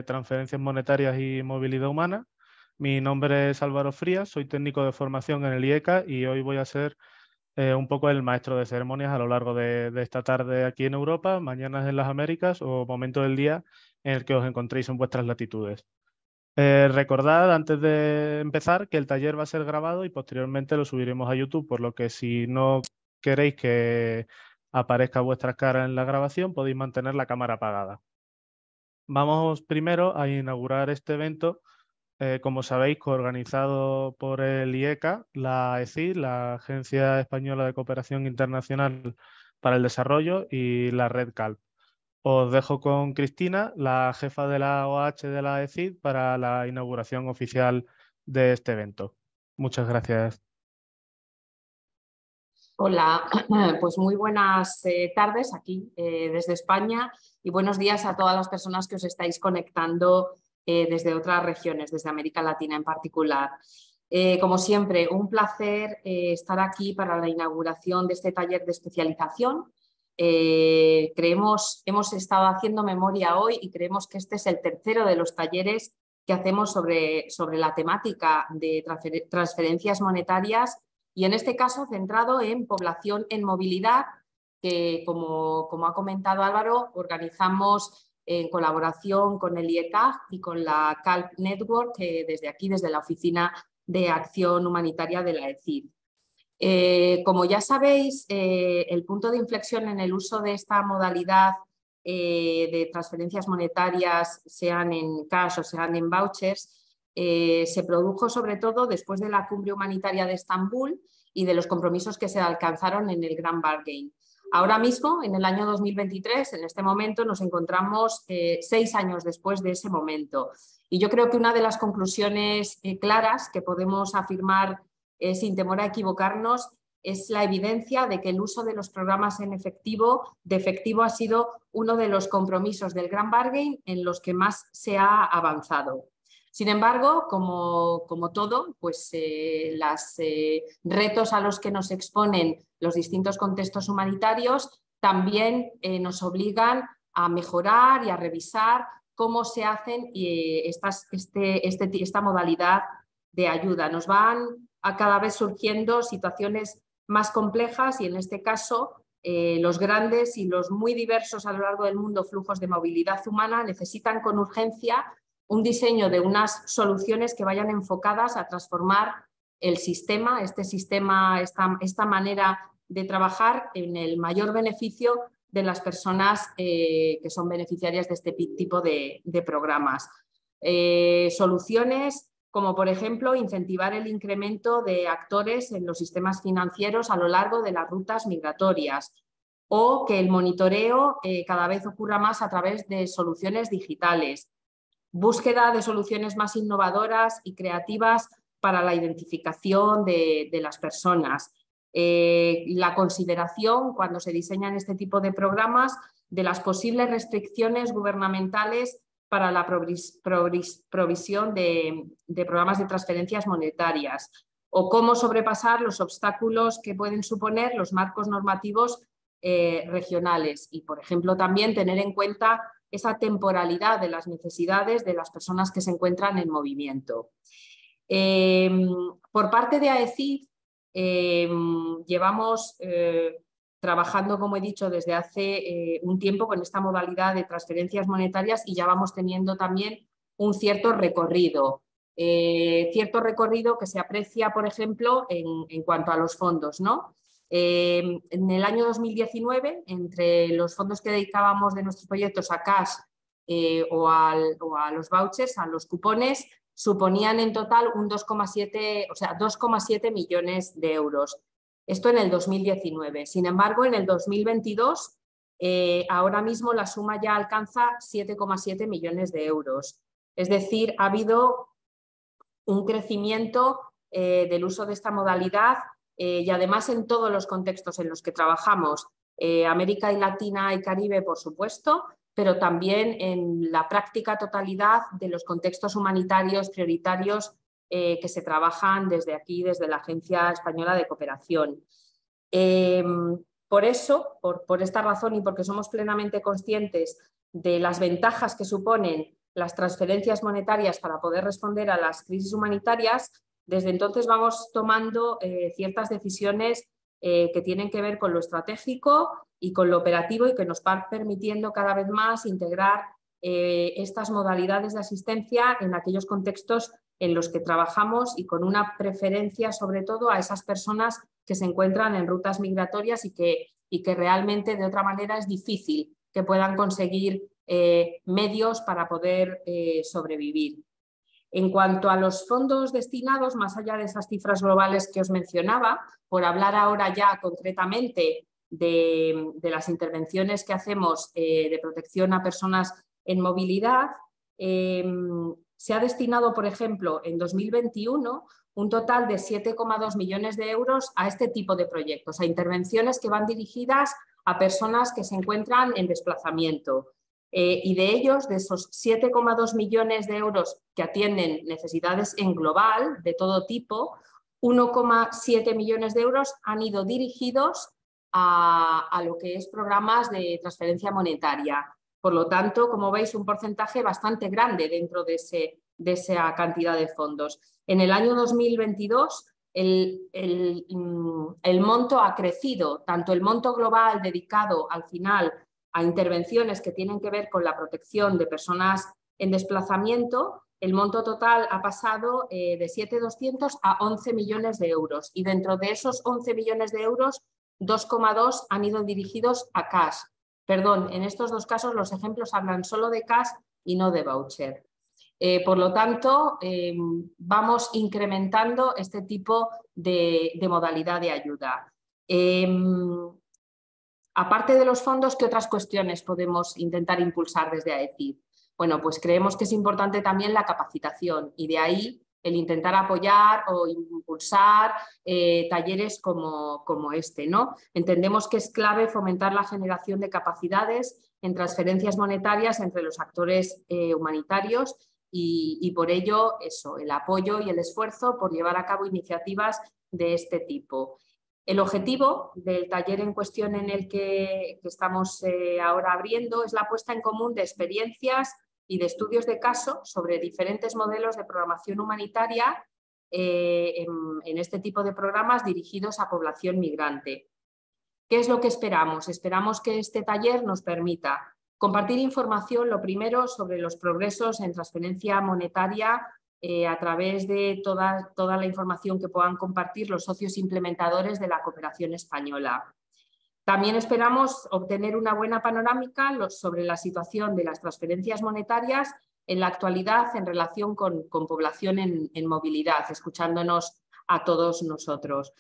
transferencias monetarias y movilidad humana. Mi nombre es Álvaro Frías, soy técnico de formación en el IECA y hoy voy a ser un poco el maestro de ceremonias a lo largo de esta tarde aquí en Europa, mañana en las Américas o momento del día en el que os encontréis en vuestras latitudes. Recordad antes de empezar que el taller va a ser grabado y posteriormente lo subiremos a YouTube, por lo que si no queréis que aparezca vuestra cara en la grabación, podéis mantener la cámara apagada. Vamos primero a inaugurar este evento, como sabéis, coorganizado por el IECA, la ECID, la Agencia Española de Cooperación Internacional para el Desarrollo, y la Red CALP. Os dejo con Cristina, la jefa de la OH de la ECID, para la inauguración oficial de este evento. Muchas gracias. Hola, pues muy buenas tardes aquí desde España y buenos días a todas las personas que os estáis conectando desde otras regiones, desde América Latina en particular. Como siempre, un placer estar aquí para la inauguración de este taller de especialización. Hemos estado haciendo memoria hoy y creemos que este es el tercero de los talleres que hacemos sobre la temática de transferencias monetarias y en este caso centrado en población en movilidad, que como ha comentado Álvaro, organizamos en colaboración con el IECA y con la CALP Network, desde aquí, desde la Oficina de Acción Humanitaria de la ECID. Como ya sabéis, el punto de inflexión en el uso de esta modalidad de transferencias monetarias, sean en cash o sean en vouchers, se produjo sobre todo después de la cumbre humanitaria de Estambul y de los compromisos que se alcanzaron en el Grand Bargain. Ahora mismo, en el año 2023, en este momento, nos encontramos 6 años después de ese momento. Y yo creo que una de las conclusiones claras que podemos afirmar sin temor a equivocarnos es la evidencia de que el uso de los programas de efectivo ha sido uno de los compromisos del Grand Bargain en los que más se ha avanzado. Sin embargo, como todo, pues los retos a los que nos exponen los distintos contextos humanitarios también nos obligan a mejorar y a revisar cómo se hacen esta modalidad de ayuda. Nos van a cada vez surgiendo situaciones más complejas y en este caso los grandes y los muy diversos a lo largo del mundo flujos de movilidad humana necesitan con urgencia un diseño de unas soluciones que vayan enfocadas a transformar el sistema, esta manera de trabajar en el mayor beneficio de las personas que son beneficiarias de este tipo de programas. Soluciones como, por ejemplo, incentivar el incremento de actores en los sistemas financieros a lo largo de las rutas migratorias o que el monitoreo cada vez ocurra más a través de soluciones digitales. Búsqueda de soluciones más innovadoras y creativas para la identificación de las personas. La consideración, cuando se diseñan este tipo de programas, de las posibles restricciones gubernamentales para la provisión de programas de transferencias monetarias o cómo sobrepasar los obstáculos que pueden suponer los marcos normativos regionales y, por ejemplo, también tener en cuenta esa temporalidad de las necesidades de las personas que se encuentran en movimiento. Por parte de AECID, llevamos trabajando, como he dicho, desde hace un tiempo con esta modalidad de transferencias monetarias y ya vamos teniendo también un cierto recorrido. Que se aprecia, por ejemplo, en cuanto a los fondos, ¿no? En el año 2019, entre los fondos que dedicábamos de nuestros proyectos a cash o a los vouchers, a los cupones, suponían en total un 2,7 millones de euros. Esto en el 2019. Sin embargo, en el 2022, ahora mismo la suma ya alcanza 7,7 millones de euros. Es decir, ha habido un crecimiento del uso de esta modalidad y además en todos los contextos en los que trabajamos. América Latina y Caribe, por supuesto, pero también en la práctica totalidad de los contextos humanitarios prioritarios que se trabajan desde aquí, desde la Agencia Española de Cooperación. Por eso, por esta razón y porque somos plenamente conscientes de las ventajas que suponen las transferencias monetarias para poder responder a las crisis humanitarias, desde entonces vamos tomando ciertas decisiones que tienen que ver con lo estratégico y con lo operativo y que nos van permitiendo cada vez más integrar estas modalidades de asistencia en aquellos contextos en los que trabajamos y con una preferencia sobre todo a esas personas que se encuentran en rutas migratorias y que realmente de otra manera es difícil que puedan conseguir medios para poder sobrevivir. En cuanto a los fondos destinados, más allá de esas cifras globales que os mencionaba, por hablar ahora ya concretamente de las intervenciones que hacemos de protección a personas en movilidad, se ha destinado, por ejemplo, en 2021 un total de 7,2 millones de euros a este tipo de proyectos, a intervenciones que van dirigidas a personas que se encuentran en desplazamiento. Y de ellos, de esos 7,2 millones de euros que atienden necesidades en global de todo tipo, 1,7 millones de euros han ido dirigidos a lo que es programas de transferencia monetaria. Por lo tanto, como veis, un porcentaje bastante grande dentro de esa cantidad de fondos. En el año 2022, el monto ha crecido, tanto el monto global dedicado al final a intervenciones que tienen que ver con la protección de personas en desplazamiento, el monto total ha pasado de 7.200 a 11 millones de euros y dentro de esos 11 millones de euros, 2,2 han ido dirigidos a cash. Perdón, en estos dos casos los ejemplos hablan solo de cash y no de voucher. Por lo tanto, vamos incrementando este tipo de modalidad de ayuda. Aparte de los fondos, ¿qué otras cuestiones podemos intentar impulsar desde AECID? Bueno, pues creemos que es importante también la capacitación y de ahí el intentar apoyar o impulsar talleres como este, ¿no? Entendemos que es clave fomentar la generación de capacidades en transferencias monetarias entre los actores humanitarios y por ello eso, el apoyo y el esfuerzo por llevar a cabo iniciativas de este tipo. El objetivo del taller en cuestión en el que estamos ahora abriendo es la puesta en común de experiencias y de estudios de caso sobre diferentes modelos de programación humanitaria en este tipo de programas dirigidos a población migrante. ¿Qué es lo que esperamos? Esperamos que este taller nos permita compartir información, lo primero, sobre los progresos en transferencia monetaria a través de toda la información que puedan compartir los socios implementadores de la cooperación española. También esperamos obtener una buena panorámica sobre la situación de las transferencias monetarias en la actualidad en relación con población en movilidad, escuchándonos a todos nosotros.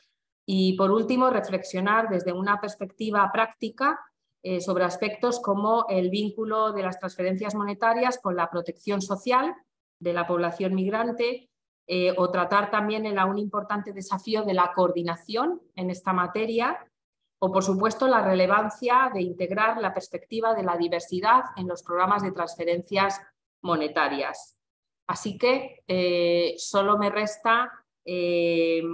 Y por último, reflexionar desde una perspectiva práctica sobre aspectos como el vínculo de las transferencias monetarias con la protección social de la población migrante o tratar también el aún importante desafío de la coordinación en esta materia o, por supuesto, la relevancia de integrar la perspectiva de la diversidad en los programas de transferencias monetarias. Así que solo me resta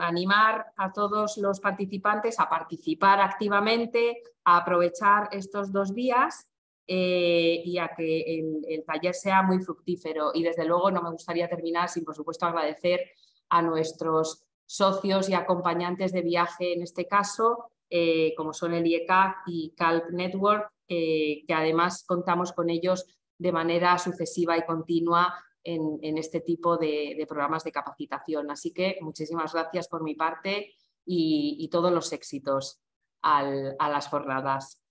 animar a todos los participantes a participar activamente, a aprovechar estos 2 días y a que el taller sea muy fructífero. Y desde luego no me gustaría terminar sin, por supuesto, agradecer a nuestros socios y acompañantes de viaje en este caso, como son el IECAC y CALP Network, que además contamos con ellos de manera sucesiva y continua en este tipo de programas de capacitación. Así que muchísimas gracias por mi parte y todos los éxitos a las jornadas.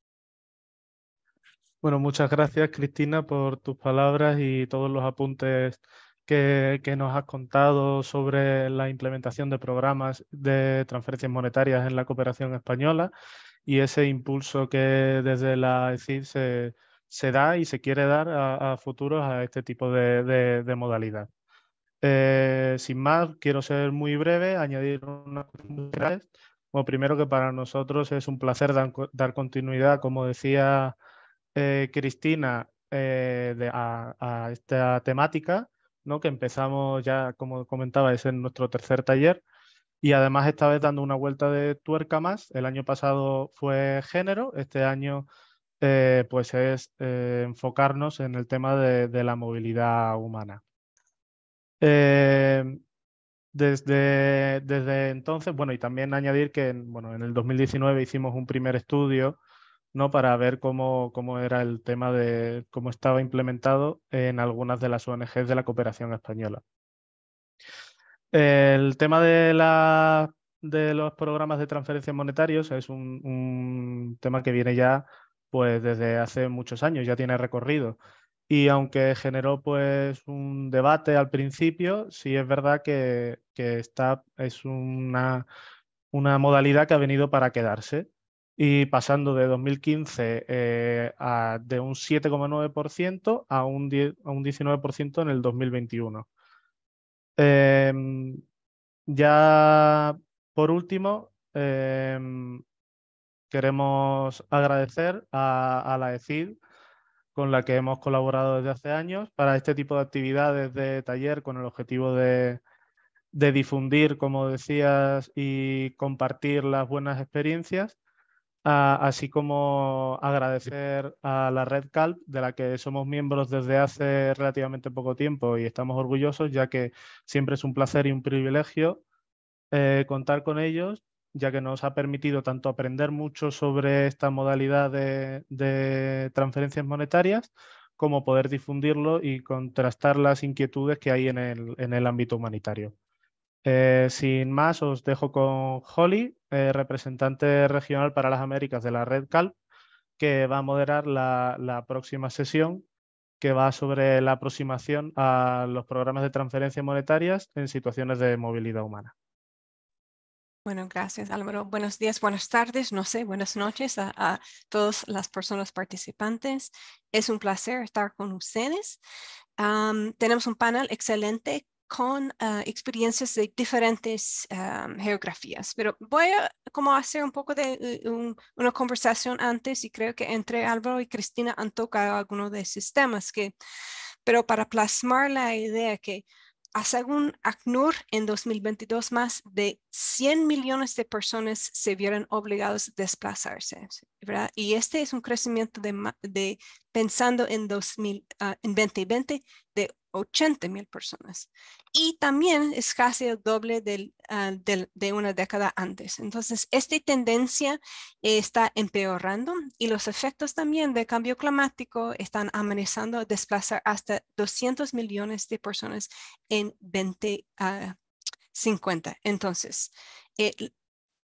Bueno, muchas gracias, Cristina, por tus palabras y todos los apuntes que nos has contado sobre la implementación de programas de transferencias monetarias en la cooperación española y ese impulso que desde la AECID se da y se quiere dar a futuros a este tipo de modalidad. Sin más, quiero ser muy breve, añadir unas cuestiones. Bueno, primero que para nosotros es un placer dar continuidad, como decía Cristina, a esta temática, ¿no? Que empezamos ya, como comentaba, es en nuestro tercer taller y además esta vez dando una vuelta de tuerca más. El año pasado fue género, este año pues es enfocarnos en el tema de la movilidad humana. Desde entonces, bueno, y también añadir que en el 2019 hicimos un primer estudio, ¿no? Para ver cómo era el tema de cómo estaba implementado en algunas de las ONGs de la cooperación española. El tema de los programas de transferencias monetarios es un tema que viene ya pues desde hace muchos años, ya tiene recorrido. Y aunque generó pues un debate al principio, sí es verdad que es una modalidad que ha venido para quedarse. Y pasando de 2015 de un 7,9% a un 19% en el 2021. Ya por último, queremos agradecer a la ECID, con la que hemos colaborado desde hace años para este tipo de actividades de taller con el objetivo de difundir, como decías, y compartir las buenas experiencias, así como agradecer a la Red Calp, de la que somos miembros desde hace relativamente poco tiempo y estamos orgullosos, ya que siempre es un placer y un privilegio contar con ellos, ya que nos ha permitido tanto aprender mucho sobre esta modalidad de transferencias monetarias, como poder difundirlo y contrastar las inquietudes que hay en el ámbito humanitario. Sin más, os dejo con Holly, representante regional para las Américas de la Red Calp, que va a moderar la próxima sesión, que va sobre la aproximación a los programas de transferencias monetarias en situaciones de movilidad humana. Bueno, gracias, Álvaro. Buenos días, buenas tardes, no sé, buenas noches a todas las personas participantes. Es un placer estar con ustedes. Tenemos un panel excelente con experiencias de diferentes geografías, pero voy a como hacer un poco de una conversación antes y creo que entre Álvaro y Cristina han tocado algunos de esos temas, pero para plasmar la idea que según ACNUR, en 2022 más de 100 millones de personas se vieron obligados a desplazarse, ¿verdad? Y este es un crecimiento pensando en 2020 de 80,000 personas. Y también es casi el doble de una década antes. Entonces, esta tendencia está empeorando y los efectos también del cambio climático están amenazando a desplazar hasta 200 millones de personas en 2050. Entonces,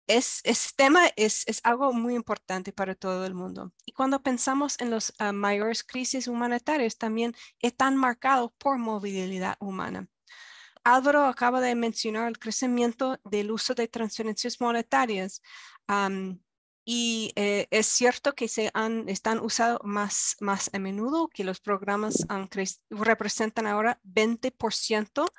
este tema es algo muy importante para todo el mundo. Y cuando pensamos en las mayores crisis humanitarias, también están marcados por movilidad humana. Álvaro acaba de mencionar el crecimiento del uso de transferencias monetarias. Y es cierto que están usados más a menudo, que los programas representan ahora 20%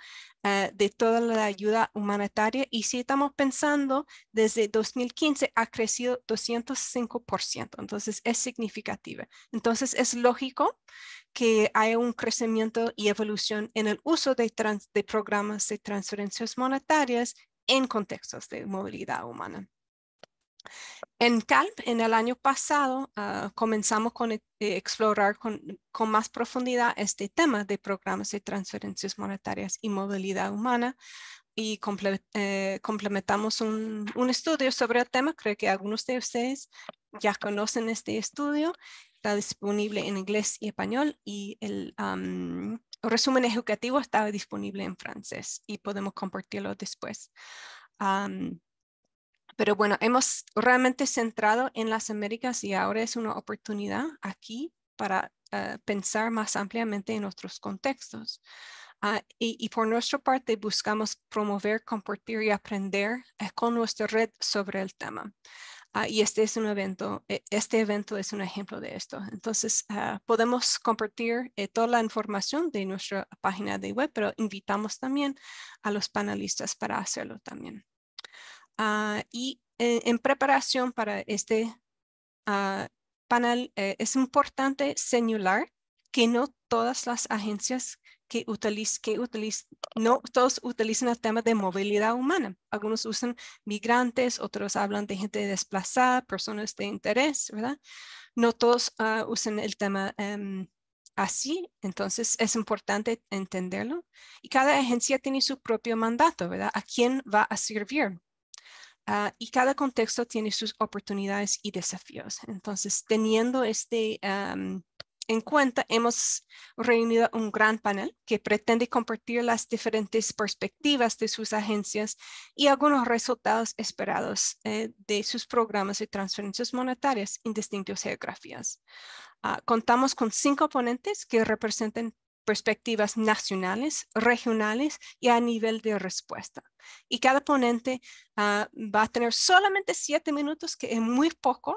de toda la ayuda humanitaria. Y si estamos pensando, desde 2015 ha crecido 205%. Entonces es significativa. Entonces es lógico que haya un crecimiento y evolución en el uso de programas de transferencias monetarias en contextos de movilidad humana. En CALP, en el año pasado, comenzamos con explorar con más profundidad este tema de programas de transferencias monetarias y movilidad humana y complementamos un estudio sobre el tema. Creo que algunos de ustedes ya conocen este estudio. Está disponible en inglés y español y el resumen ejecutivo está disponible en francés y podemos compartirlo después. Pero bueno, hemos realmente centrado en las Américas y ahora es una oportunidad aquí para pensar más ampliamente en otros contextos. Y por nuestra parte buscamos promover, compartir y aprender con nuestra red sobre el tema. Y este evento es un ejemplo de esto. Entonces, podemos compartir toda la información de nuestra página de web, pero invitamos también a los panelistas para hacerlo también. Y en preparación para este panel, es importante señalar que no todas las agencias no todos utilizan el tema de movilidad humana. Algunos usan migrantes, otros hablan de gente desplazada, personas de interés, ¿verdad? No todos usan el tema así, entonces es importante entenderlo. Y cada agencia tiene su propio mandato, ¿verdad? ¿A quién va a servir? Y cada contexto tiene sus oportunidades y desafíos. Entonces, teniendo en cuenta, hemos reunido un gran panel que pretende compartir las diferentes perspectivas de sus agencias y algunos resultados esperados de sus programas de transferencias monetarias en distintas geografías. Contamos con 5 ponentes que representan perspectivas nacionales, regionales y a nivel de respuesta. Y cada ponente va a tener solamente 7 minutos, que es muy poco,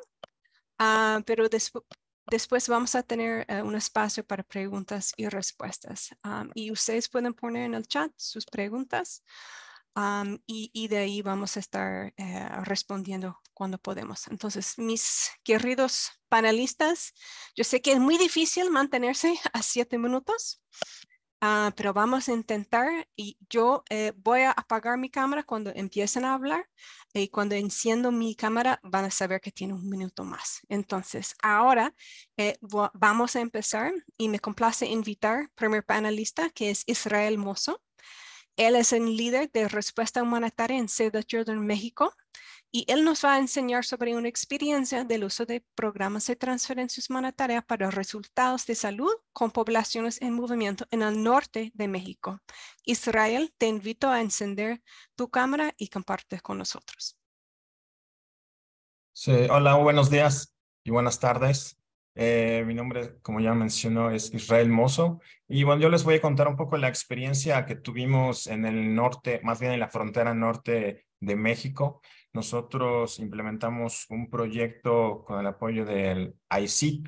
pero después vamos a tener un espacio para preguntas y respuestas. Y ustedes pueden poner en el chat sus preguntas y de ahí vamos a estar respondiendo cuando podemos. Entonces, mis queridos panelistas, yo sé que es muy difícil mantenerse a 7 minutos, pero vamos a intentar, y yo voy a apagar mi cámara cuando empiecen a hablar, y cuando enciendo mi cámara van a saber que tiene 1 minuto más. Entonces, ahora vamos a empezar y me complace invitar al primer panelista, que es Israel Mozo. Él es el líder de respuesta humanitaria en Save the Children México y él nos va a enseñar sobre una experiencia del uso de programas de transferencias monetarias para resultados de salud con poblaciones en movimiento en el norte de México. Israel, te invito a encender tu cámara y comparte con nosotros. Sí, hola, buenos días y buenas tardes. Mi nombre, como ya mencionó, es Israel Mozo. Y bueno, yo les voy a contar un poco la experiencia que tuvimos en el norte, más bien en la frontera norte de México. Nosotros implementamos un proyecto con el apoyo del IC.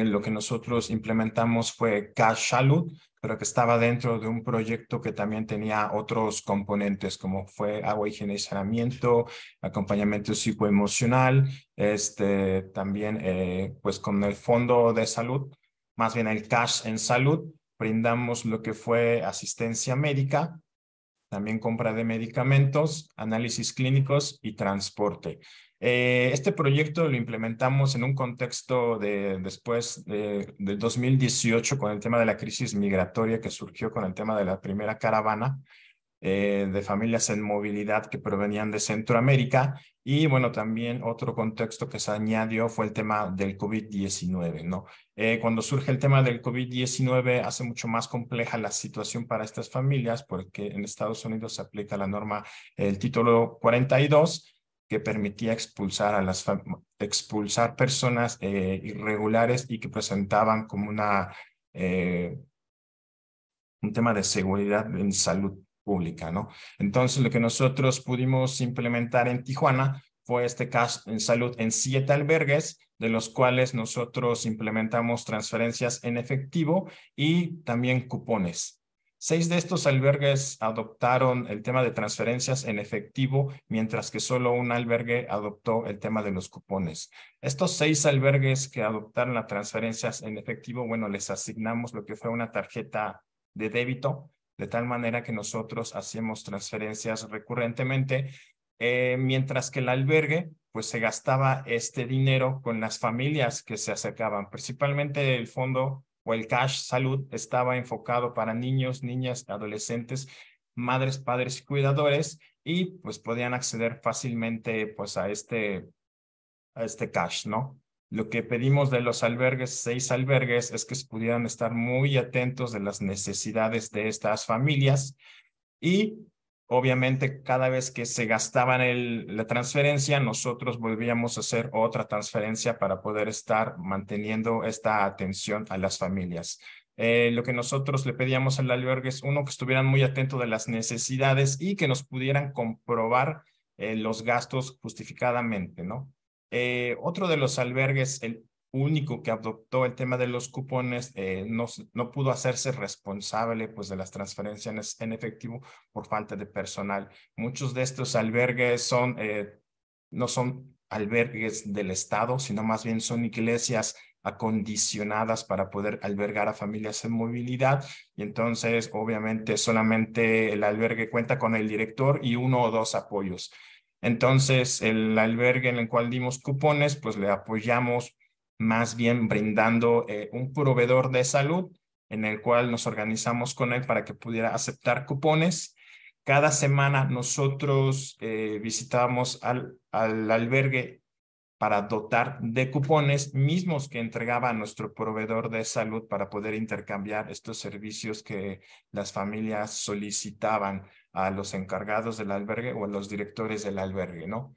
Lo que nosotros implementamos fue Cash Salud, pero que estaba dentro de un proyecto que también tenía otros componentes, como fue agua, higiene y saneamiento, acompañamiento psicoemocional, también pues con el fondo de salud, más bien el cash en salud, brindamos lo que fue asistencia médica, también compra de medicamentos, análisis clínicos y transporte. Este proyecto lo implementamos en un contexto después de 2018 con el tema de la crisis migratoria que surgió con el tema de la primera caravana de familias en movilidad que provenían de Centroamérica. Y bueno, también otro contexto que se añadió fue el tema del COVID-19, ¿no? Cuando surge el tema del COVID-19 hace mucho más compleja la situación para estas familias porque en Estados Unidos se aplica la norma, el título 42, que permitía expulsar personas irregulares y que presentaban como un tema de seguridad en salud pública, ¿no? Entonces, lo que nosotros pudimos implementar en Tijuana fue este cash en salud en 7 albergues, de los cuales nosotros implementamos transferencias en efectivo y también cupones. 6 de estos albergues adoptaron el tema de transferencias en efectivo, mientras que solo un albergue adoptó el tema de los cupones. Estos 6 albergues que adoptaron las transferencias en efectivo, bueno, les asignamos lo que fue una tarjeta de débito, de tal manera que nosotros hacíamos transferencias recurrentemente, mientras que el albergue pues se gastaba este dinero con las familias que se acercaban. Principalmente el fondo o el cash salud estaba enfocado para niños, niñas, adolescentes, madres, padres y cuidadores, y pues podían acceder fácilmente pues a este cash, ¿no? Lo que pedimos de los albergues, 6 albergues, es que pudieran estar muy atentos de las necesidades de estas familias y obviamente cada vez que se gastaban la transferencia, nosotros volvíamos a hacer otra transferencia para poder estar manteniendo esta atención a las familias. Lo que nosotros le pedíamos al albergue es, uno, que estuvieran muy atentos de las necesidades y que nos pudieran comprobar los gastos justificadamente, ¿no? Otro de los albergues, el único que adoptó el tema de los cupones, no pudo hacerse responsable pues, de las transferencias en efectivo por falta de personal. Muchos de estos albergues no son albergues del Estado, sino más bien son iglesias acondicionadas para poder albergar a familias en movilidad. Y entonces, obviamente, solamente el albergue cuenta con el director y 1 o 2 apoyos. Entonces, el albergue en el cual dimos cupones, pues le apoyamos más bien brindando un proveedor de salud en el cual nos organizamos con él para que pudiera aceptar cupones. Cada semana nosotros visitábamos al albergue para dotar de cupones mismos que entregaba nuestro proveedor de salud para poder intercambiar estos servicios que las familias solicitaban a los encargados del albergue o a los directores del albergue, ¿no?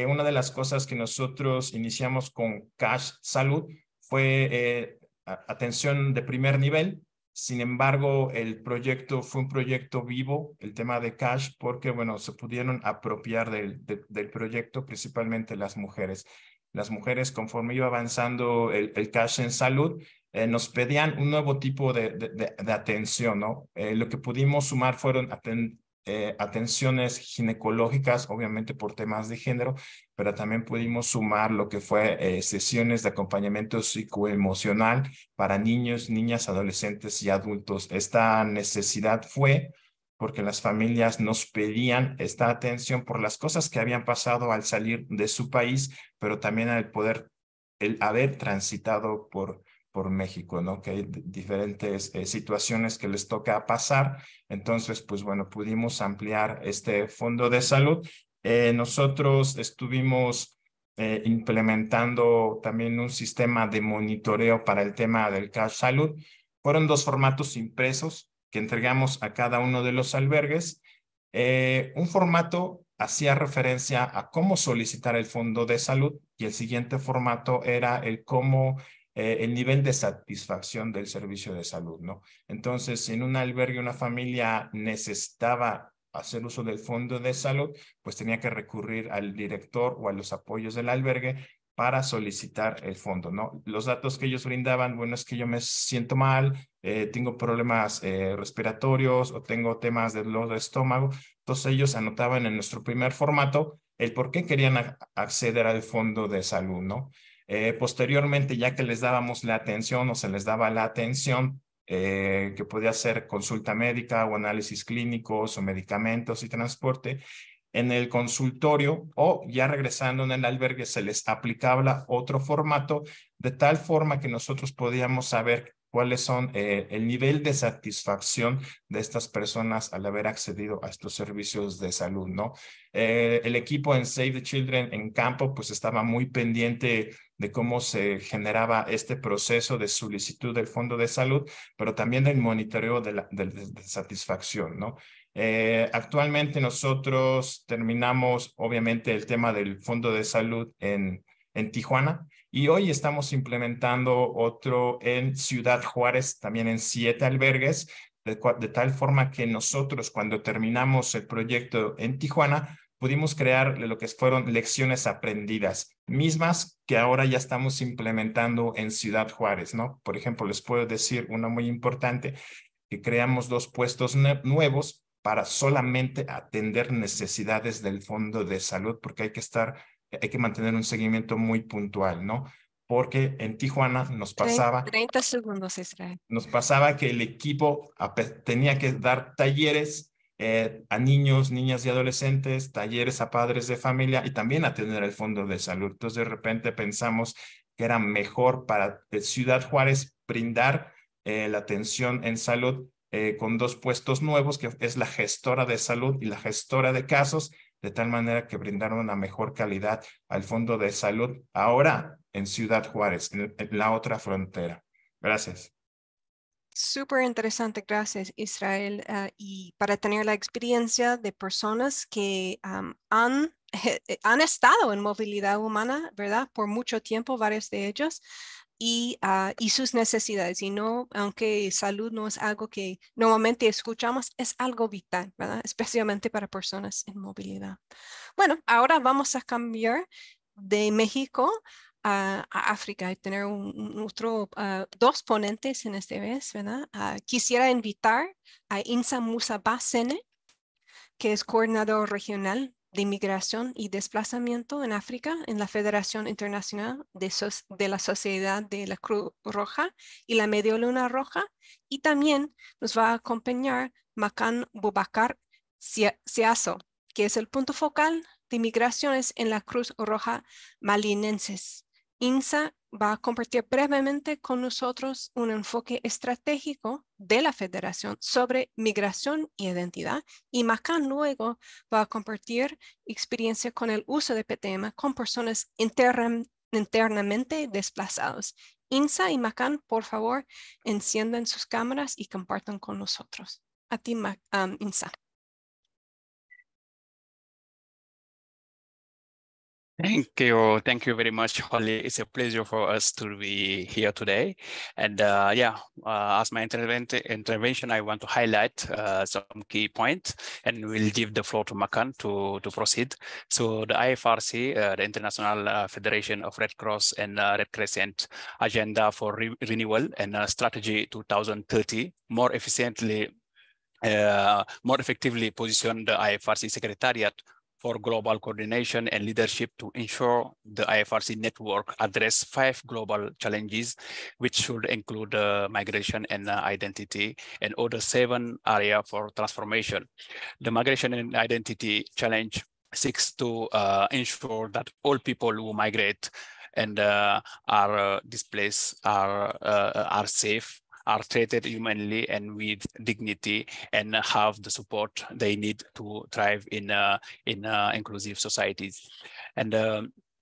Una de las cosas que nosotros iniciamos con Cash Salud fue atención de primer nivel. Sin embargo, el proyecto fue un proyecto vivo, el tema de Cash, porque, bueno, se pudieron apropiar del proyecto, principalmente las mujeres. Las mujeres, conforme iba avanzando el Cash en salud, nos pedían un nuevo tipo de atención, ¿no? Lo que pudimos sumar fueron atenciones ginecológicas, obviamente por temas de género, pero también pudimos sumar lo que fue sesiones de acompañamiento psicoemocional para niños, niñas, adolescentes y adultos. Esta necesidad fue porque las familias nos pedían esta atención por las cosas que habían pasado al salir de su país, pero también el haber transitado por México, ¿no? Que hay diferentes situaciones que les toca pasar. Entonces, pues bueno, pudimos ampliar este fondo de salud. Nosotros estuvimos implementando también un sistema de monitoreo para el tema del Cash Salud. Fueron 2 formatos impresos que entregamos a cada uno de los albergues. Un formato hacía referencia a cómo solicitar el fondo de salud y el siguiente formato era el nivel de satisfacción del servicio de salud, ¿no? Entonces, si en un albergue una familia necesitaba hacer uso del fondo de salud, pues tenía que recurrir al director o a los apoyos del albergue para solicitar el fondo, ¿no? Los datos que ellos brindaban, bueno, es que yo me siento mal, tengo problemas respiratorios o tengo temas de dolor de estómago. Entonces ellos anotaban en nuestro primer formato el por qué querían acceder al fondo de salud, ¿no? Posteriormente, ya que les dábamos la atención o se les daba la atención, que podía ser consulta médica o análisis clínicos o medicamentos y transporte, en el consultorio o ya regresando en el albergue se les aplicaba otro formato de tal forma que nosotros podíamos saber cuáles son el nivel de satisfacción de estas personas al haber accedido a estos servicios de salud, ¿no? El equipo en Save the Children en campo pues estaba muy pendiente de cómo se generaba este proceso de solicitud del fondo de salud, pero también del monitoreo de satisfacción, ¿no? Actualmente nosotros terminamos obviamente el tema del fondo de salud en Tijuana y hoy estamos implementando otro en Ciudad Juárez, también en 7 albergues, de tal forma que nosotros cuando terminamos el proyecto en Tijuana pudimos crear lo que fueron lecciones aprendidas, mismas que ahora ya estamos implementando en Ciudad Juárez, ¿no? Por ejemplo, les puedo decir una muy importante, que creamos 2 puestos nuevos para solamente atender necesidades del fondo de salud, porque hay que mantener un seguimiento muy puntual, ¿no? Porque en Tijuana nos pasaba... 30 segundos, Israel. Nos pasaba que el equipo tenía que dar talleres a niños, niñas y adolescentes, talleres a padres de familia y también atender el fondo de salud. Entonces, de repente pensamos que era mejor para Ciudad Juárez brindar la atención en salud con 2 puestos nuevos, que es la gestora de salud y la gestora de casos, de tal manera que brindaron una mejor calidad al fondo de salud ahora en Ciudad Juárez, en la otra frontera. Gracias. Súper interesante, gracias Israel. Y para tener la experiencia de personas que han estado en movilidad humana, ¿verdad? Por mucho tiempo, varios de ellos, y sus necesidades. Y no, aunque salud no es algo que normalmente escuchamos, es algo vital, ¿verdad? Especialmente para personas en movilidad. Bueno, ahora vamos a cambiar de México a África y tener dos ponentes en esta vez, ¿verdad? Quisiera invitar a Insa Musa Basene, que es coordinador regional de Migración y Desplazamiento en África en la Federación Internacional de la Sociedad de la Cruz Roja y la Media Luna Roja. Y también nos va a acompañar Makan Boubacar Siasso, que es el punto focal de migraciones en la Cruz Roja malinenses. INSA va a compartir brevemente con nosotros un enfoque estratégico de la Federación sobre migración y identidad, y Makan luego va a compartir experiencia con el uso de PTM con personas internamente desplazados. INSA y Makan, por favor, enciendan sus cámaras y compartan con nosotros. A ti, INSA. Thank you very much, Holly. It's a pleasure for us to be here today. And as my intervention, I want to highlight some key points, and we'll give the floor to Makan to proceed. So the IFRC, the International Federation of Red Cross and Red Crescent Agenda for Renewal and Strategy 2030, more effectively position the IFRC Secretariat for global coordination and leadership to ensure the IFRC network address 5 global challenges, which should include migration and identity, and other 7 areas for transformation. The migration and identity challenge seeks to ensure that all people who migrate and are displaced are safe, are treated humanly and with dignity, and have the support they need to thrive in inclusive societies. And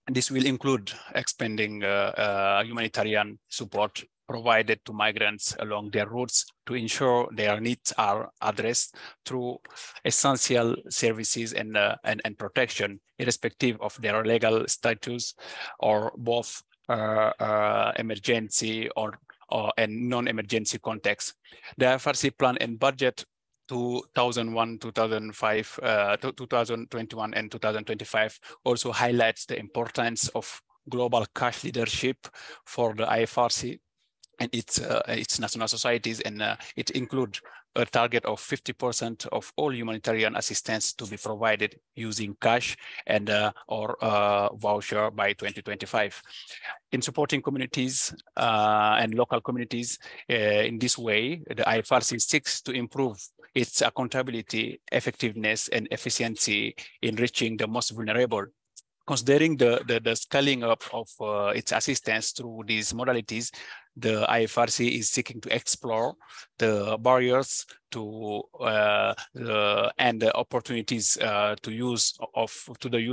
this will include expanding humanitarian support provided to migrants along their routes to ensure their needs are addressed through essential services and protection, irrespective of their legal status, or both emergency and non-emergency context. The IFRC plan and budget 2021 and 2025 also highlights the importance of global cash leadership for the IFRC and its national societies, and it includes a target of 50% of all humanitarian assistance to be provided using cash and or voucher by 2025. In supporting communities and local communities in this way, the IFRC seeks to improve its accountability, effectiveness, and efficiency in reaching the most vulnerable. Considering the scaling up of its assistance through these modalities, the IFRC is seeking to explore the barriers to and the opportunities to the use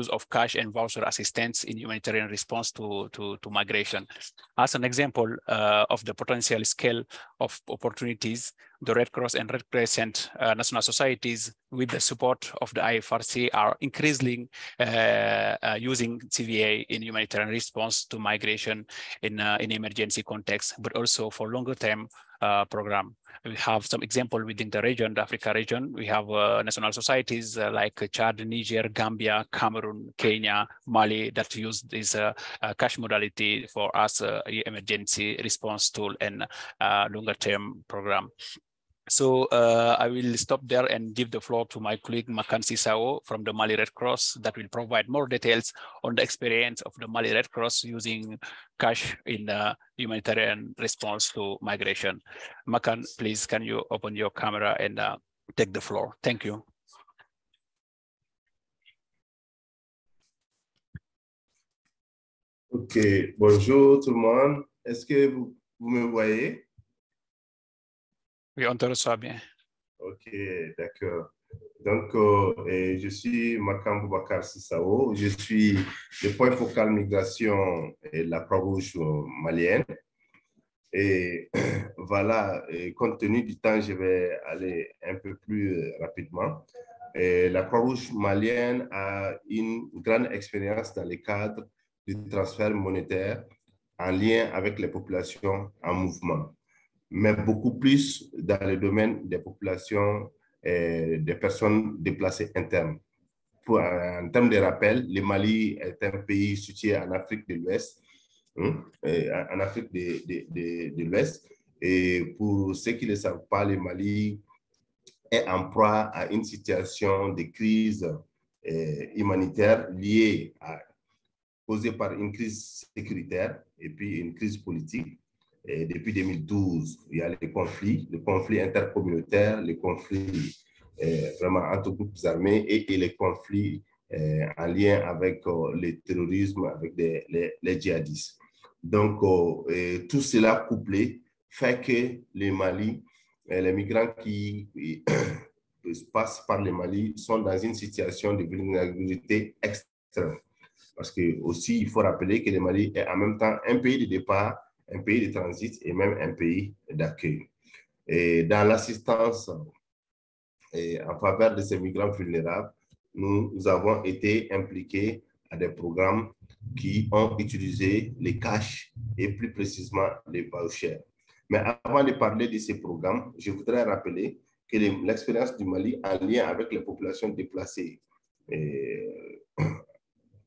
of cash and voucher assistance in humanitarian response to migration. As an example of the potential scale of opportunities, the Red Cross and Red Crescent national societies, with the support of the IFRC, are increasingly using CVA in humanitarian response to migration in emergency context, but also for longer term program. We have some example within the region, the Africa region. We have national societies like Chad, Niger, Gambia, Cameroon, Kenya, Mali that use this cash modality for us emergency response tool and longer term program. So I will stop there and give the floor to my colleague Makan Siasso from the Mali Red Cross that will provide more details on the experience of the Mali Red Cross using cash in humanitarian response to migration. Makan, please, can you open your camera and take the floor? Thank you. Ok, bonjour tout le monde. Est-ce que vous me voyez? Oui, on te reçoit bien. Ok, d'accord. Donc, je suis Makan Boubacar Siasso. Je suis le point focal migration et la Croix-Rouge malienne. Et voilà, compte tenu du temps, je vais aller un peu plus rapidement. La Croix-Rouge malienne a une grande expérience dans le cadre du transfert monétaire en lien avec les populations en mouvement, mais beaucoup plus dans le domaine des populations, des personnes déplacées internes. En termes de rappel, le Mali est un pays situé en Afrique de l'Ouest, en Afrique de l'Ouest. Et pour ceux qui ne le savent pas, le Mali est en proie à une situation de crise humanitaires causées par une crise sécuritaire et puis une crise politique. Et depuis 2012, il y a les conflits intercommunautaires, les conflits vraiment entre groupes armés et les conflits en lien avec le terrorisme, avec les djihadistes. Donc, tout cela couplé fait que le Mali, les migrants qui passent par le Mali sont dans une situation de vulnérabilité extrême. Parce que aussi, il faut rappeler que le Mali est en même temps un pays de départ, un pays de transit et même un pays d'accueil. Et dans l'assistance en faveur de ces migrants vulnérables, nous avons été impliqués à des programmes qui ont utilisé les cash et plus précisément les vouchers. Mais avant de parler de ces programmes, je voudrais rappeler que l'expérience du Mali en lien avec les populations déplacées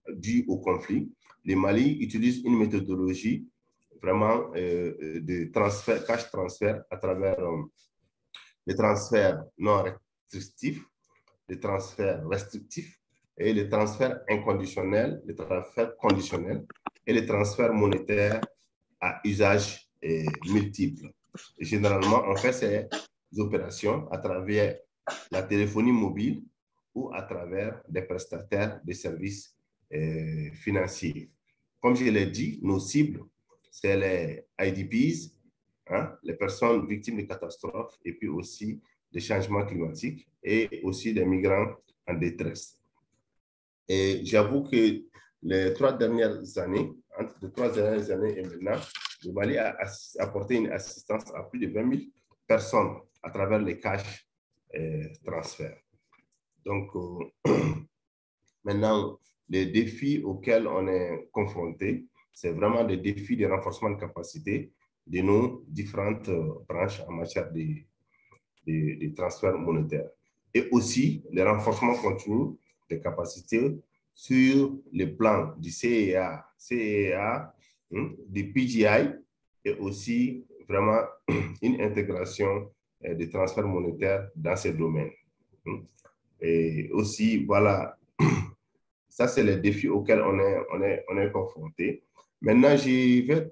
dues au conflit, le Mali utilise une méthodologie vraiment de transfert, cash transfert à travers les transferts non restrictifs, les transferts restrictifs et les transferts inconditionnels, les transferts conditionnels et les transferts monétaires à usage multiple. Et généralement, on fait ces opérations à travers la téléphonie mobile ou à travers des prestataires de services financiers. Comme je l'ai dit, nos cibles, c'est les IDPs, hein, les personnes victimes de catastrophes et puis aussi des changements climatiques et aussi des migrants en détresse. Et j'avoue que les 3 dernières années, entre les 3 dernières années et maintenant, le Mali a apporté une assistance à plus de 20 000 personnes à travers les cash transferts. Donc, maintenant, les défis auxquels on est confronté, c'est vraiment des défis de renforcement de capacité de nos différentes branches en matière de transferts monétaires. Et aussi, le renforcement continu des capacités sur le plan du CEA, du PGI, et aussi vraiment une intégration des transferts monétaires dans ces domaines. Et aussi, voilà, ça c'est les défis auxquels on est confronté. Maintenant,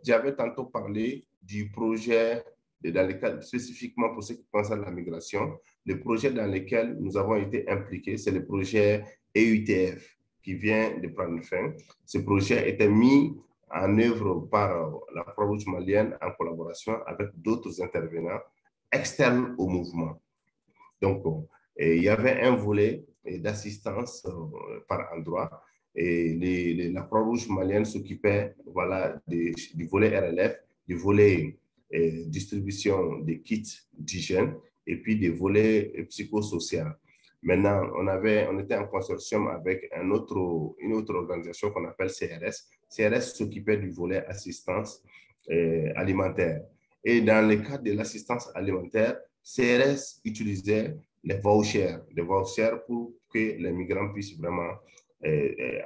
j'avais tantôt parlé du projet, dans le cadre, spécifiquement pour ce qui concerne la migration, le projet dans lequel nous avons été impliqués, c'est le projet EUTF qui vient de prendre fin. Ce projet était mis en œuvre par la Croix-Rouge malienne en collaboration avec d'autres intervenants externes au mouvement. Donc, il y avait un volet d'assistance par endroit et la Croix-Rouge malienne s'occupait voilà, du volet RLF, du volet distribution des kits d'hygiène et puis des volets psychosociaux. Maintenant, on était en consortium avec une autre organisation qu'on appelle CRS. CRS s'occupait du volet assistance alimentaire. Et dans le cadre de l'assistance alimentaire, CRS utilisait les vouchers pour que les migrants puissent vraiment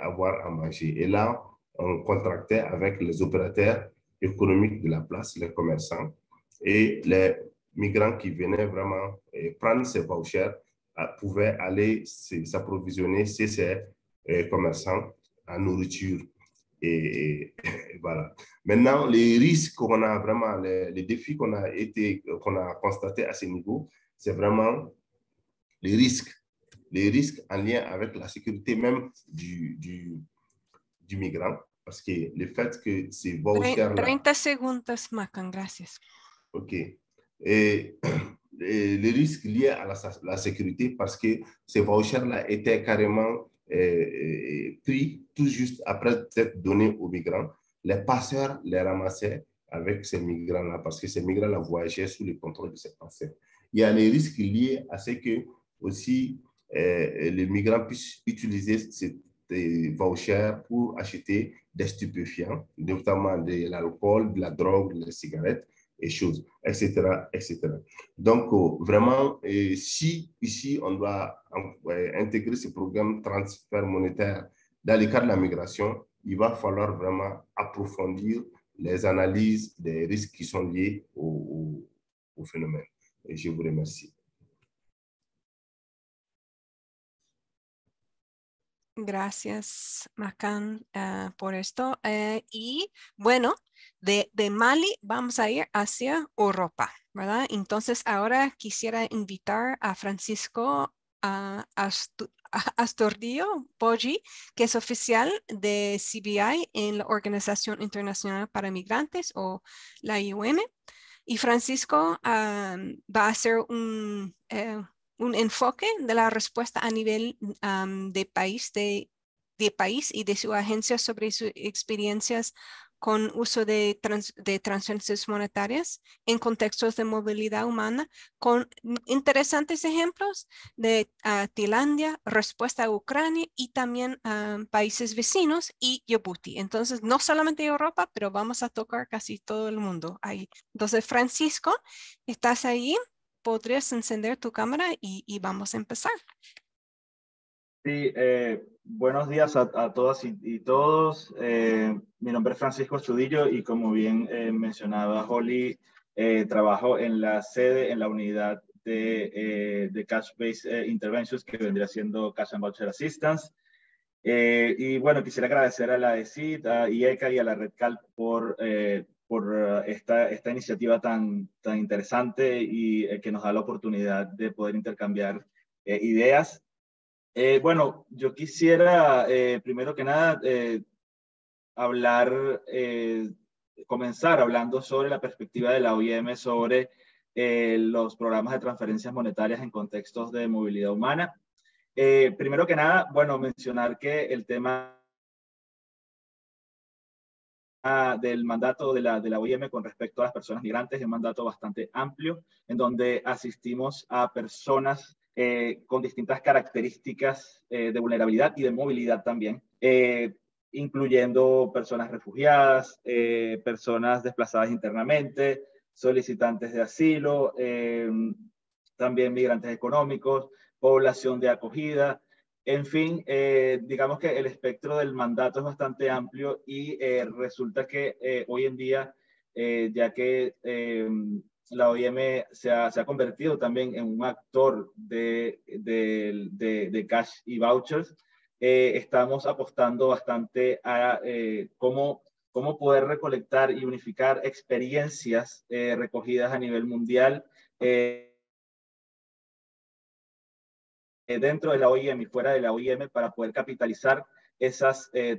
avoir à manger. Et là, on contractait avec les opérateurs économiques de la place, les commerçants, et les migrants qui venaient vraiment prendre ces vouchers pouvaient aller s'approvisionner chez ces commerçants en nourriture. Et voilà. Maintenant, les risques qu'on a vraiment, les défis qu'on a constatés à ce niveau, c'est vraiment les risques en lien avec la sécurité même du migrant, parce que le fait que ces vouchers-là... 30 segundos, Macan, gracias. OK. Et les risques liés à la sécurité, parce que ces vouchers-là étaient carrément pris tout juste après être donnés aux migrants. Les passeurs les ramassaient avec ces migrants-là, parce que ces migrants-là voyageaient sous le contrôle de ces passeurs. Il y a les risques liés à ce que aussi les migrants puissent utiliser ces vouchers pour acheter des stupéfiants, notamment de l'alcool, de la drogue, des cigarettes et choses, etc., etc. Donc, vraiment, si ici, on doit intégrer ce programme transfert monétaire dans le cadre de la migration, il va falloir vraiment approfondir les analyses des risques qui sont liés au phénomène. Et je vous remercie. Gracias, Macan, por esto. Y bueno, de Mali vamos a ir hacia Europa, ¿verdad? Entonces ahora quisiera invitar a Francisco Astordio Poggi, que es oficial de CBI en la Organización Internacional para Migrantes o la IOM. Y Francisco va a hacer un enfoque de la respuesta a nivel de país y de su agencia sobre sus experiencias con uso de transferencias monetarias en contextos de movilidad humana, con interesantes ejemplos de Tailandia, respuesta a Ucrania y también países vecinos y Djibouti. Entonces, no solamente Europa, pero vamos a tocar casi todo el mundo ahí. Entonces, Francisco, ¿estás ahí? ¿Podrías encender tu cámara y vamos a empezar? Sí, buenos días a todas y todos. Mi nombre es Francisco Chudillo y como bien mencionaba Holly, trabajo en la sede, en la unidad de Cash-Based Interventions, que vendría siendo Cash and Voucher Assistance. Y bueno, quisiera agradecer a la ECID, a IECA y a la RedCalc por esta iniciativa tan interesante y que nos da la oportunidad de poder intercambiar ideas. Bueno, yo quisiera, primero que nada, comenzar hablando sobre la perspectiva de la OIM sobre los programas de transferencias monetarias en contextos de movilidad humana. Primero que nada, bueno, mencionar que el tema del mandato de la OIM con respecto a las personas migrantes es un mandato bastante amplio, en donde asistimos a personas con distintas características de vulnerabilidad y de movilidad también, incluyendo personas refugiadas, personas desplazadas internamente, solicitantes de asilo, también migrantes económicos, población de acogida. En fin, digamos que el espectro del mandato es bastante amplio y resulta que hoy en día, ya que la OIM se ha convertido también en un actor de cash y vouchers, estamos apostando bastante a cómo poder recolectar y unificar experiencias recogidas a nivel mundial dentro de la OIM y fuera de la OIM para poder capitalizar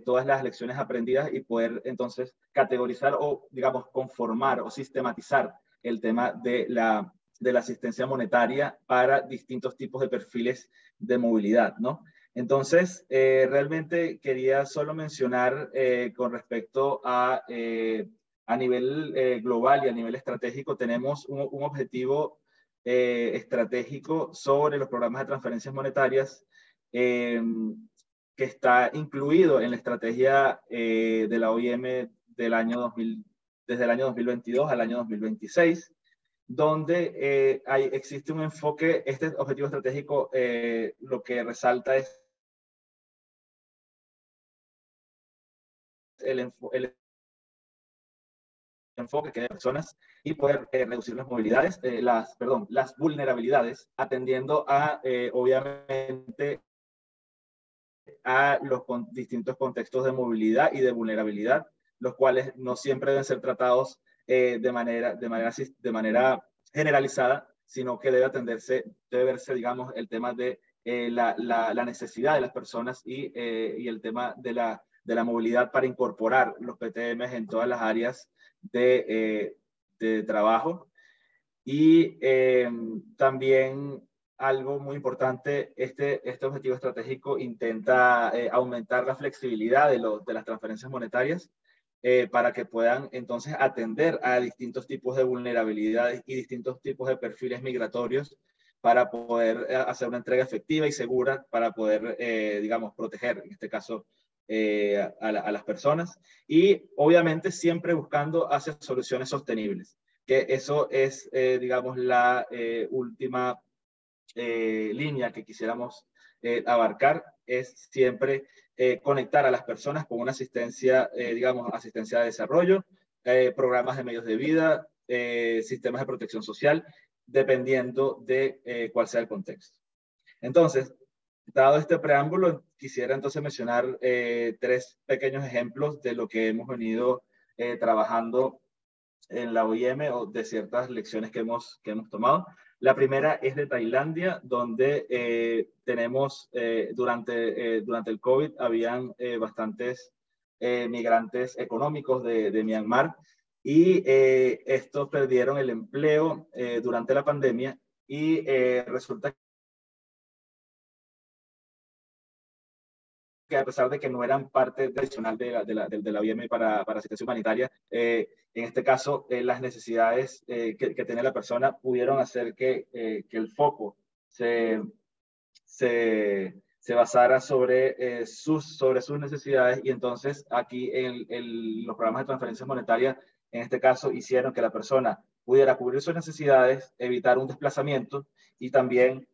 todas las lecciones aprendidas y poder entonces categorizar o, digamos, conformar o sistematizar el tema de la asistencia monetaria para distintos tipos de perfiles de movilidad, ¿no? Entonces, realmente quería solo mencionar con respecto a nivel global y a nivel estratégico, tenemos un objetivo estratégico sobre los programas de transferencias monetarias que está incluido en la estrategia de la OIM desde el año 2022 al año 2026, donde existe un enfoque. Este objetivo estratégico lo que resalta es el enfoque que hay personas y poder reducir las movilidades, las vulnerabilidades, atendiendo a, obviamente, a los distintos contextos de movilidad y de vulnerabilidad, los cuales no siempre deben ser tratados de manera generalizada, sino que debe verse, digamos, el tema de la necesidad de las personas y el tema de la movilidad para incorporar los PTMs en todas las áreas de trabajo. Y también algo muy importante, este objetivo estratégico intenta aumentar la flexibilidad de las transferencias monetarias para que puedan entonces atender a distintos tipos de vulnerabilidades y distintos tipos de perfiles migratorios para poder hacer una entrega efectiva y segura para poder, digamos, proteger, en este caso, a las personas. Y obviamente siempre buscando hacia soluciones sostenibles, que eso es, digamos, la última línea que quisiéramos abarcar, es siempre conectar a las personas con una asistencia, digamos, asistencia de desarrollo, programas de medios de vida, sistemas de protección social, dependiendo de cuál sea el contexto. Entonces, Dado este preámbulo, quisiera entonces mencionar 3 pequeños ejemplos de lo que hemos venido trabajando en la OIM o de ciertas lecciones que hemos tomado. La primera es de Tailandia, donde tenemos, durante el COVID, habían bastantes migrantes económicos de Myanmar y estos perdieron el empleo durante la pandemia y resulta que a pesar de que no eran parte tradicional de la OIM para asistencia humanitaria, en este caso las necesidades que tiene la persona pudieron hacer que el foco se basara sobre sus necesidades, y entonces aquí los programas de transferencias monetarias en este caso hicieron que la persona pudiera cubrir sus necesidades, evitar un desplazamiento y también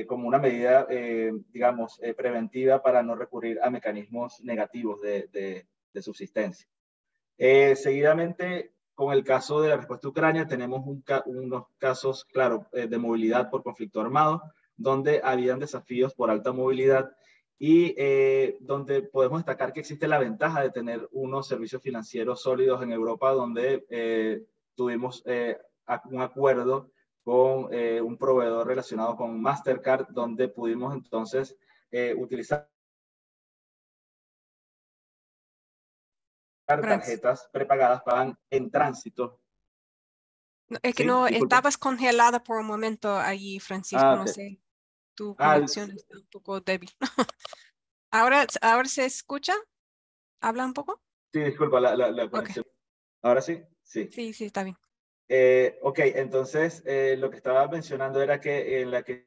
como una medida, digamos, preventiva para no recurrir a mecanismos negativos de subsistencia. Seguidamente, con el caso de la respuesta a Ucrania, tenemos unos casos, claro, de movilidad por conflicto armado, donde habían desafíos por alta movilidad y donde podemos destacar que existe la ventaja de tener unos servicios financieros sólidos en Europa, donde tuvimos un acuerdo con un proveedor relacionado con Mastercard, donde pudimos entonces utilizar tarjetas prepagadas pagan en tránsito. Es que ¿Sí? no, Disculpa. estabas congelada por un momento allí, Francisco, no Ok. sé, tu conexión está un poco débil. ¿Ahora se escucha? ¿Habla un poco? Sí, disculpa la conexión. Okay. ¿Ahora sí? Sí. Sí, está bien. Ok, entonces lo que estaba mencionando era que en la crisis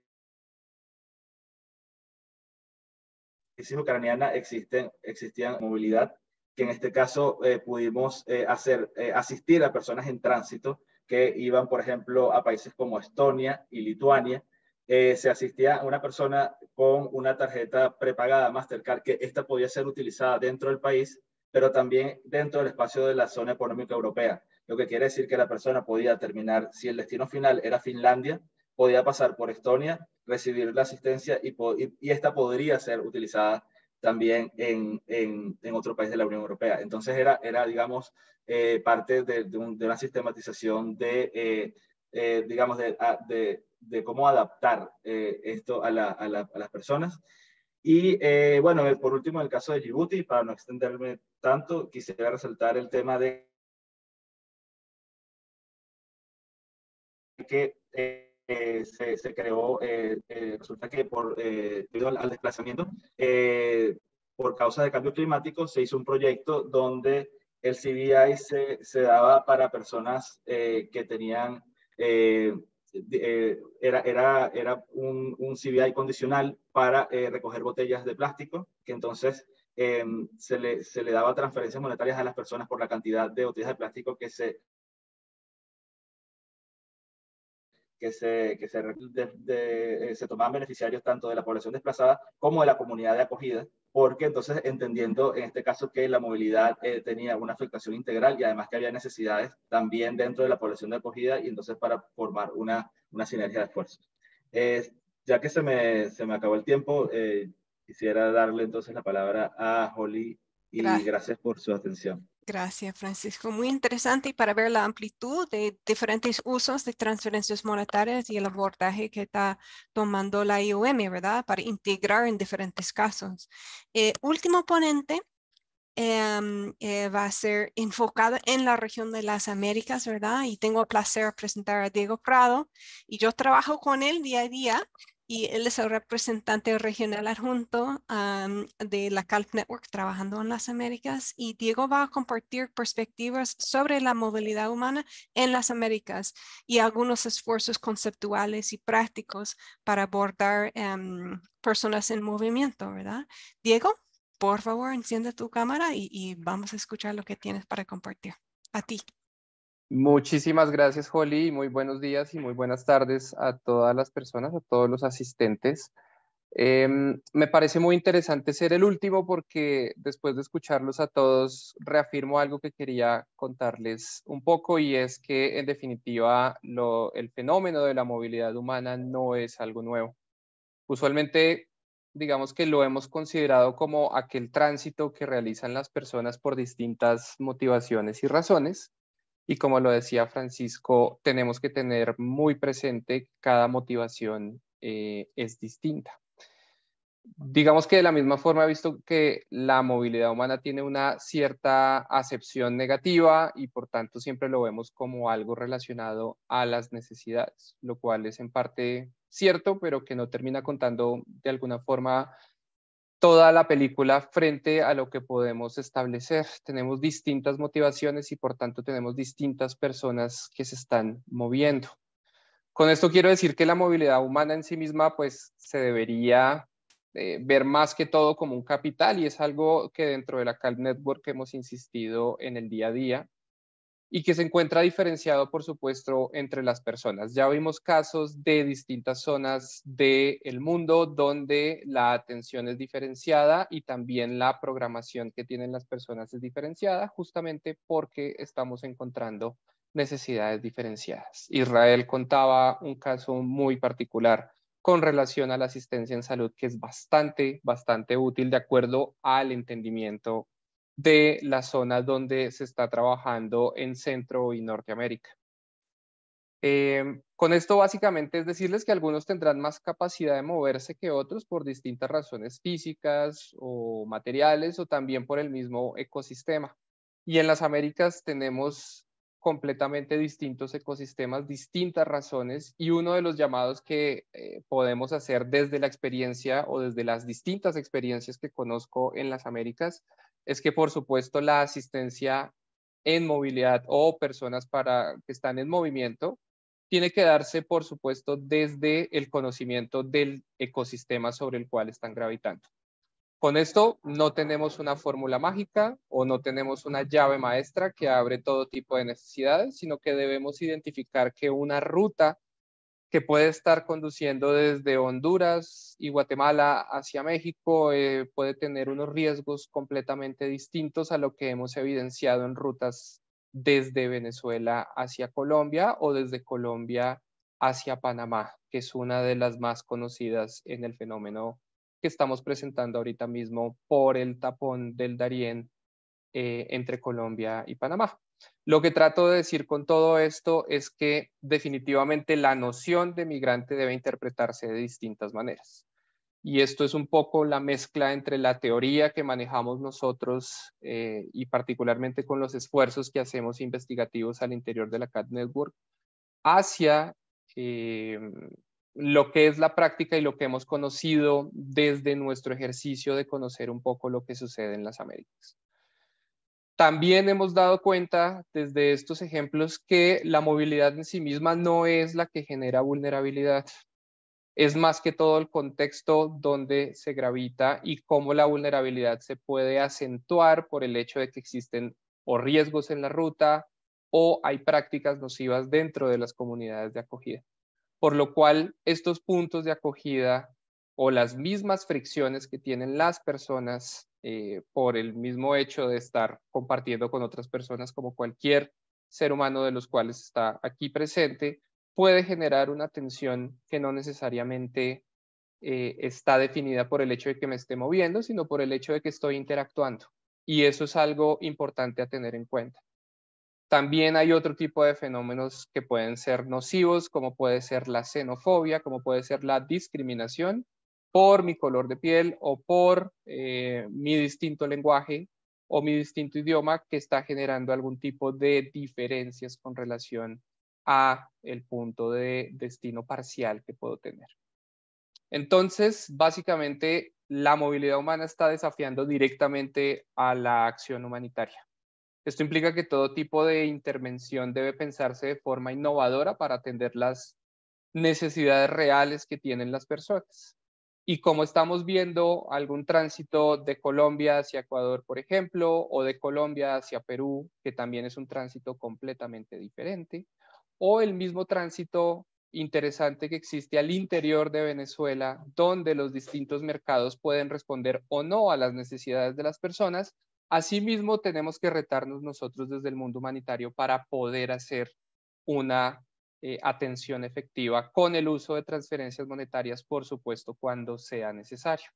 ucraniana existían movilidad, que en este caso pudimos asistir a personas en tránsito que iban, por ejemplo, a países como Estonia y Lituania. Se asistía a una persona con una tarjeta prepagada Mastercard, que esta podía ser utilizada dentro del país, pero también dentro del espacio de la zona económica europea. Lo que quiere decir que la persona podía terminar, si el destino final era Finlandia, podía pasar por Estonia, recibir la asistencia y esta podría ser utilizada también en otro país de la Unión Europea. Entonces era digamos, parte de una sistematización digamos, de cómo adaptar esto a las personas. Y bueno, por último, en el caso de Djibouti, para no extenderme tanto, quisiera resaltar el tema de que se creó, resulta que debido al desplazamiento, por causa de cambio climático, se hizo un proyecto donde el CBI se daba para personas que tenían, era un CBI condicional para recoger botellas de plástico, que entonces se le daba transferencias monetarias a las personas por la cantidad de botellas de plástico que se tomaban beneficiarios tanto de la población desplazada como de la comunidad de acogida, porque entonces entendiendo en este caso que la movilidad tenía una afectación integral y además que había necesidades también dentro de la población de acogida, y entonces para formar una sinergia de esfuerzos. Ya que se me acabó el tiempo, quisiera darle entonces la palabra a Holly y gracias por su atención. Gracias, Francisco. Muy interesante, y para ver la amplitud de diferentes usos de transferencias monetarias y el abordaje que está tomando la IOM, ¿verdad? Para integrar en diferentes casos. Último ponente va a ser enfocado en la región de las Américas, ¿verdad? Y tengo el placer de presentar a Diego Prado, y yo trabajo con él día a día. Y él es el representante regional adjunto de la CALP Network trabajando en las Américas. Y Diego va a compartir perspectivas sobre la movilidad humana en las Américas y algunos esfuerzos conceptuales y prácticos para abordar personas en movimiento, ¿verdad? Diego, por favor, enciende tu cámara y vamos a escuchar lo que tienes para compartir. A ti. Muchísimas gracias, Holly. Muy buenos días y muy buenas tardes a todas las personas, a todos los asistentes. Me parece muy interesante ser el último porque después de escucharlos a todos reafirmo algo que quería contarles un poco, y es que en definitiva el fenómeno de la movilidad humana no es algo nuevo. Usualmente digamos que lo hemos considerado como aquel tránsito que realizan las personas por distintas motivaciones y razones. Y como lo decía Francisco, tenemos que tener muy presente que cada motivación es distinta. Digamos que de la misma forma he visto que la movilidad humana tiene una cierta acepción negativa y por tanto siempre lo vemos como algo relacionado a las necesidades, lo cual es en parte cierto, pero que no termina contando de alguna forma toda la película frente a lo que podemos establecer. Tenemos distintas motivaciones y por tanto tenemos distintas personas que se están moviendo. Con esto quiero decir que la movilidad humana en sí misma pues se debería ver más que todo como un capital, y es algo que dentro de la CALP Network hemos insistido en el día a día y que se encuentra diferenciado, por supuesto, entre las personas. Ya vimos casos de distintas zonas del mundo donde la atención es diferenciada y también la programación que tienen las personas es diferenciada, justamente porque estamos encontrando necesidades diferenciadas. Israel contaba un caso muy particular con relación a la asistencia en salud, que es bastante útil de acuerdo al entendimiento de la zona donde se está trabajando en Centro y Norteamérica. Con esto básicamente es decirles que algunos tendrán más capacidad de moverse que otros por distintas razones físicas o materiales, o también por el mismo ecosistema. Y en las Américas tenemos completamente distintos ecosistemas, distintas razones, y uno de los llamados que podemos hacer desde la experiencia o desde las distintas experiencias que conozco en las Américas es que, por supuesto, la asistencia en movilidad o personas que están en movimiento tiene que darse, por supuesto, desde el conocimiento del ecosistema sobre el cual están gravitando. Con esto no tenemos una fórmula mágica o no tenemos una llave maestra que abre todo tipo de necesidades, sino que debemos identificar que una ruta que puede estar conduciendo desde Honduras y Guatemala hacia México puede tener unos riesgos completamente distintos a lo que hemos evidenciado en rutas desde Venezuela hacia Colombia o desde Colombia hacia Panamá, que es una de las más conocidas en el fenómeno que estamos presentando ahorita mismo por el tapón del Darién entre Colombia y Panamá. Lo que trato de decir con todo esto es que definitivamente la noción de migrante debe interpretarse de distintas maneras. Y esto es un poco la mezcla entre la teoría que manejamos nosotros y particularmente con los esfuerzos que hacemos investigativos al interior de la CALP Network hacia lo que es la práctica y lo que hemos conocido desde nuestro ejercicio de conocer un poco lo que sucede en las Américas. También hemos dado cuenta desde estos ejemplos que la movilidad en sí misma no es la que genera vulnerabilidad. Es más que todo el contexto donde se gravita y cómo la vulnerabilidad se puede acentuar por el hecho de que existen o riesgos en la ruta o hay prácticas nocivas dentro de las comunidades de acogida. Por lo cual, estos puntos de acogida o las mismas fricciones que tienen las personas por el mismo hecho de estar compartiendo con otras personas como cualquier ser humano de los cuales está aquí presente, puede generar una tensión que no necesariamente está definida por el hecho de que me esté moviendo, sino por el hecho de que estoy interactuando. Y eso es algo importante a tener en cuenta. También hay otro tipo de fenómenos que pueden ser nocivos, como puede ser la xenofobia, como puede ser la discriminación por mi color de piel o por mi distinto lenguaje o mi distinto idioma, que está generando algún tipo de diferencias con relación a el punto de destino parcial que puedo tener. Entonces, básicamente, la movilidad humana está desafiando directamente a la acción humanitaria. Esto implica que todo tipo de intervención debe pensarse de forma innovadora para atender las necesidades reales que tienen las personas. Y como estamos viendo algún tránsito de Colombia hacia Ecuador, por ejemplo, o de Colombia hacia Perú, que también es un tránsito completamente diferente, o el mismo tránsito interesante que existe al interior de Venezuela, donde los distintos mercados pueden responder o no a las necesidades de las personas. Asimismo, tenemos que retarnos nosotros desde el mundo humanitario para poder hacer una atención efectiva con el uso de transferencias monetarias, por supuesto, cuando sea necesario.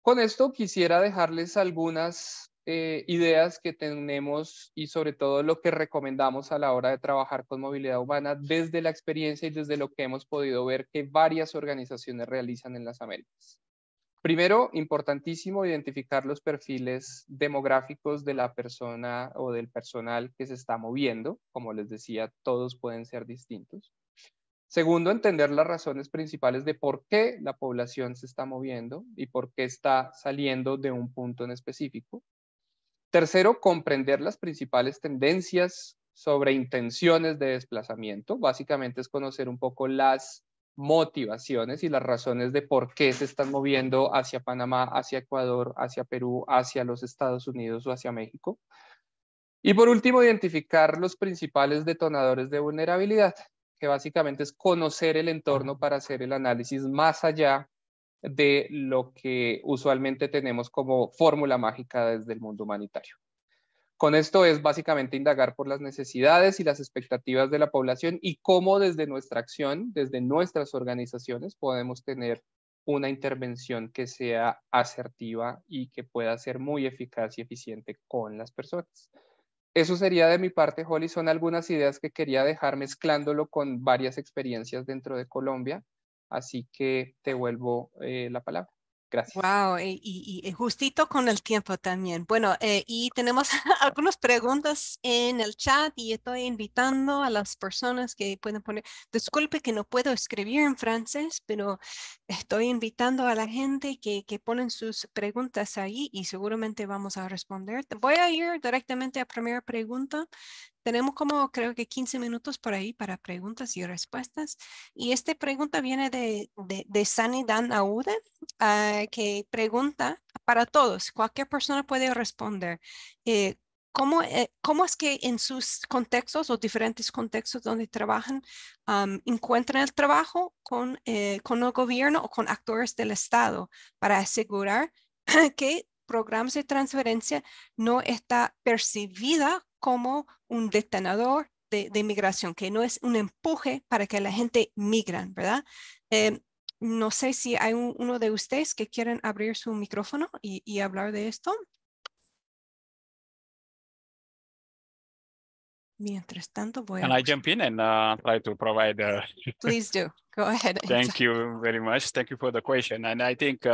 Con esto quisiera dejarles algunas ideas que tenemos y sobre todo lo que recomendamos a la hora de trabajar con movilidad humana desde la experiencia y desde lo que hemos podido ver que varias organizaciones realizan en las Américas. Primero, importantísimo identificar los perfiles demográficos de la persona o del personal que se está moviendo. Como les decía, todos pueden ser distintos. Segundo, entender las razones principales de por qué la población se está moviendo y por qué está saliendo de un punto en específico. Tercero, comprender las principales tendencias sobre intenciones de desplazamiento. Básicamente es conocer un poco las motivaciones y las razones de por qué se están moviendo hacia Panamá, hacia Ecuador, hacia Perú, hacia los Estados Unidos o hacia México. Y por último, identificar los principales detonadores de vulnerabilidad, que básicamente es conocer el entorno para hacer el análisis más allá de lo que usualmente tenemos como fórmula mágica desde el mundo humanitario. Con esto es básicamente indagar por las necesidades y las expectativas de la población y cómo desde nuestra acción, desde nuestras organizaciones, podemos tener una intervención que sea asertiva y que pueda ser muy eficaz y eficiente con las personas. Eso sería de mi parte, Holly. Son algunas ideas que quería dejar mezclándolo con varias experiencias dentro de Colombia. Así que te vuelvo la palabra. Gracias. Wow, y justito con el tiempo también. Bueno, y tenemos algunas preguntas en el chat y estoy invitando a las personas que pueden poner, disculpe que no puedo escribir en francés, pero estoy invitando a la gente que ponen sus preguntas ahí y seguramente vamos a responder. Voy a ir directamente a la primera pregunta. Tenemos como creo que 15 minutos por ahí para preguntas y respuestas. Y esta pregunta viene de Sani Dan Aude, que pregunta para todos, cualquier persona puede responder. ¿Cómo es que en sus contextos o diferentes contextos donde trabajan encuentran el trabajo con el gobierno o con actores del Estado para asegurar que programas de transferencia no está percibida como un detonador de migración, que no es un empuje para que la gente migran, ¿verdad? No sé si hay uno de ustedes que quieren abrir su micrófono y hablar de esto. Mientras tanto, voy Can a... I jump in and try to provide? Please do. Go ahead. Thank you very much. Thank you for the question. And I think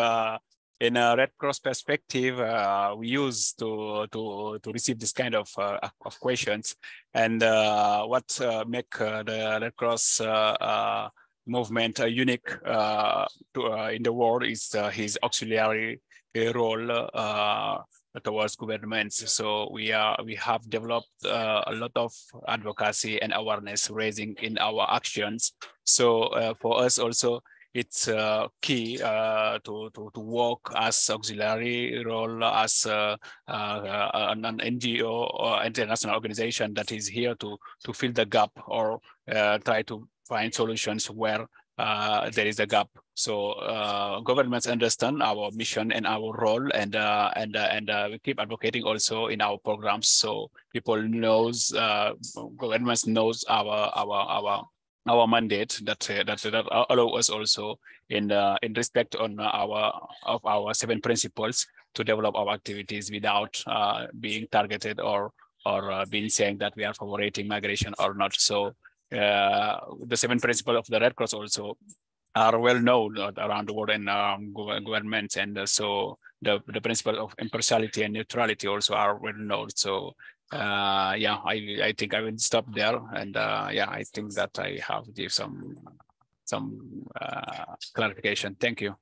in a Red Cross perspective, we use to receive this kind of questions. And what make the Red Cross movement unique in the world is his auxiliary role towards governments. So we have developed a lot of advocacy and awareness raising in our actions. So for us also, it's key to work as auxiliary role as an NGO or international organization that is here to fill the gap or try to find solutions where there is a gap. So governments understand our mission and our role, and we keep advocating also in our programs. So people knows, governments knows our mandate that allow us also in respect on our 7 principles to develop our activities without being targeted or being saying that we are favoring migration or not. So the 7 principles of the Red Cross also are well known around the world and governments, and so the principle of impartiality and neutrality also are well known. So yeah, I think I will stop there, and yeah, I think that I have give some clarification. Thank you.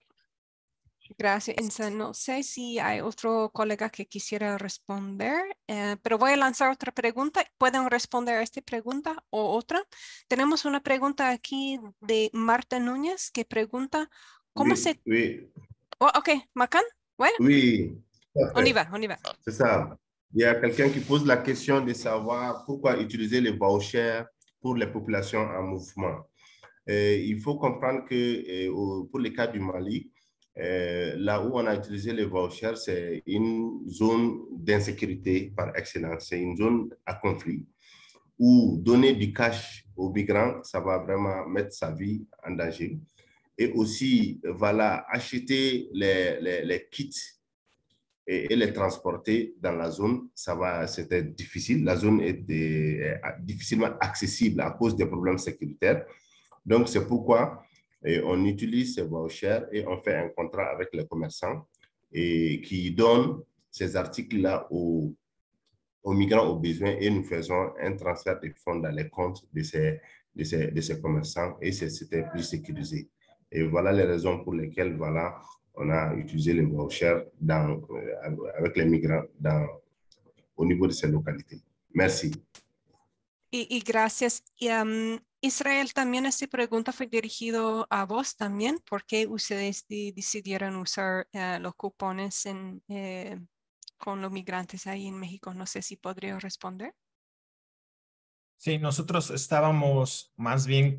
Gracias. No sé si hay otro colega que quisiera responder, pero voy a lanzar otra pregunta. ¿Pueden responder a esta pregunta o otra? Tenemos una pregunta aquí de Marta Núñez que pregunta, ¿cómo se... Oui. Oh, ok, Macan, ouais? Oui. On y va. C'est ça. Il y a quelqu'un qui pose la question de savoir pourquoi utiliser les vouchers pour les populations en mouvement. Il faut comprendre que pour le cas du Mali, là où on a utilisé les vouchers, c'est une zone d'insécurité par excellence. C'est une zone à conflit où donner du cash aux migrants, ça va vraiment mettre sa vie en danger. Et aussi, voilà, acheter les kits et les transporter dans la zone, c'était difficile. La zone est difficilement accessible à cause des problèmes sécuritaires. Donc, c'est pourquoi on utilise ces vouchers et on fait un contrat avec les commerçants et qui donnent ces articles-là aux migrants aux besoins et nous faisons un transfert de fonds dans les comptes de ces commerçants et c'était plus sécurisé. Et voilà les raisons pour lesquelles voilà, on a utilisé les vouchers avec les migrants au niveau de ces localités. Merci. Y gracias. Israel, también esta pregunta fue dirigido a vos también. ¿Por qué ustedes decidieron usar los cupones con los migrantes ahí en México? No sé si podría responder. Sí, nosotros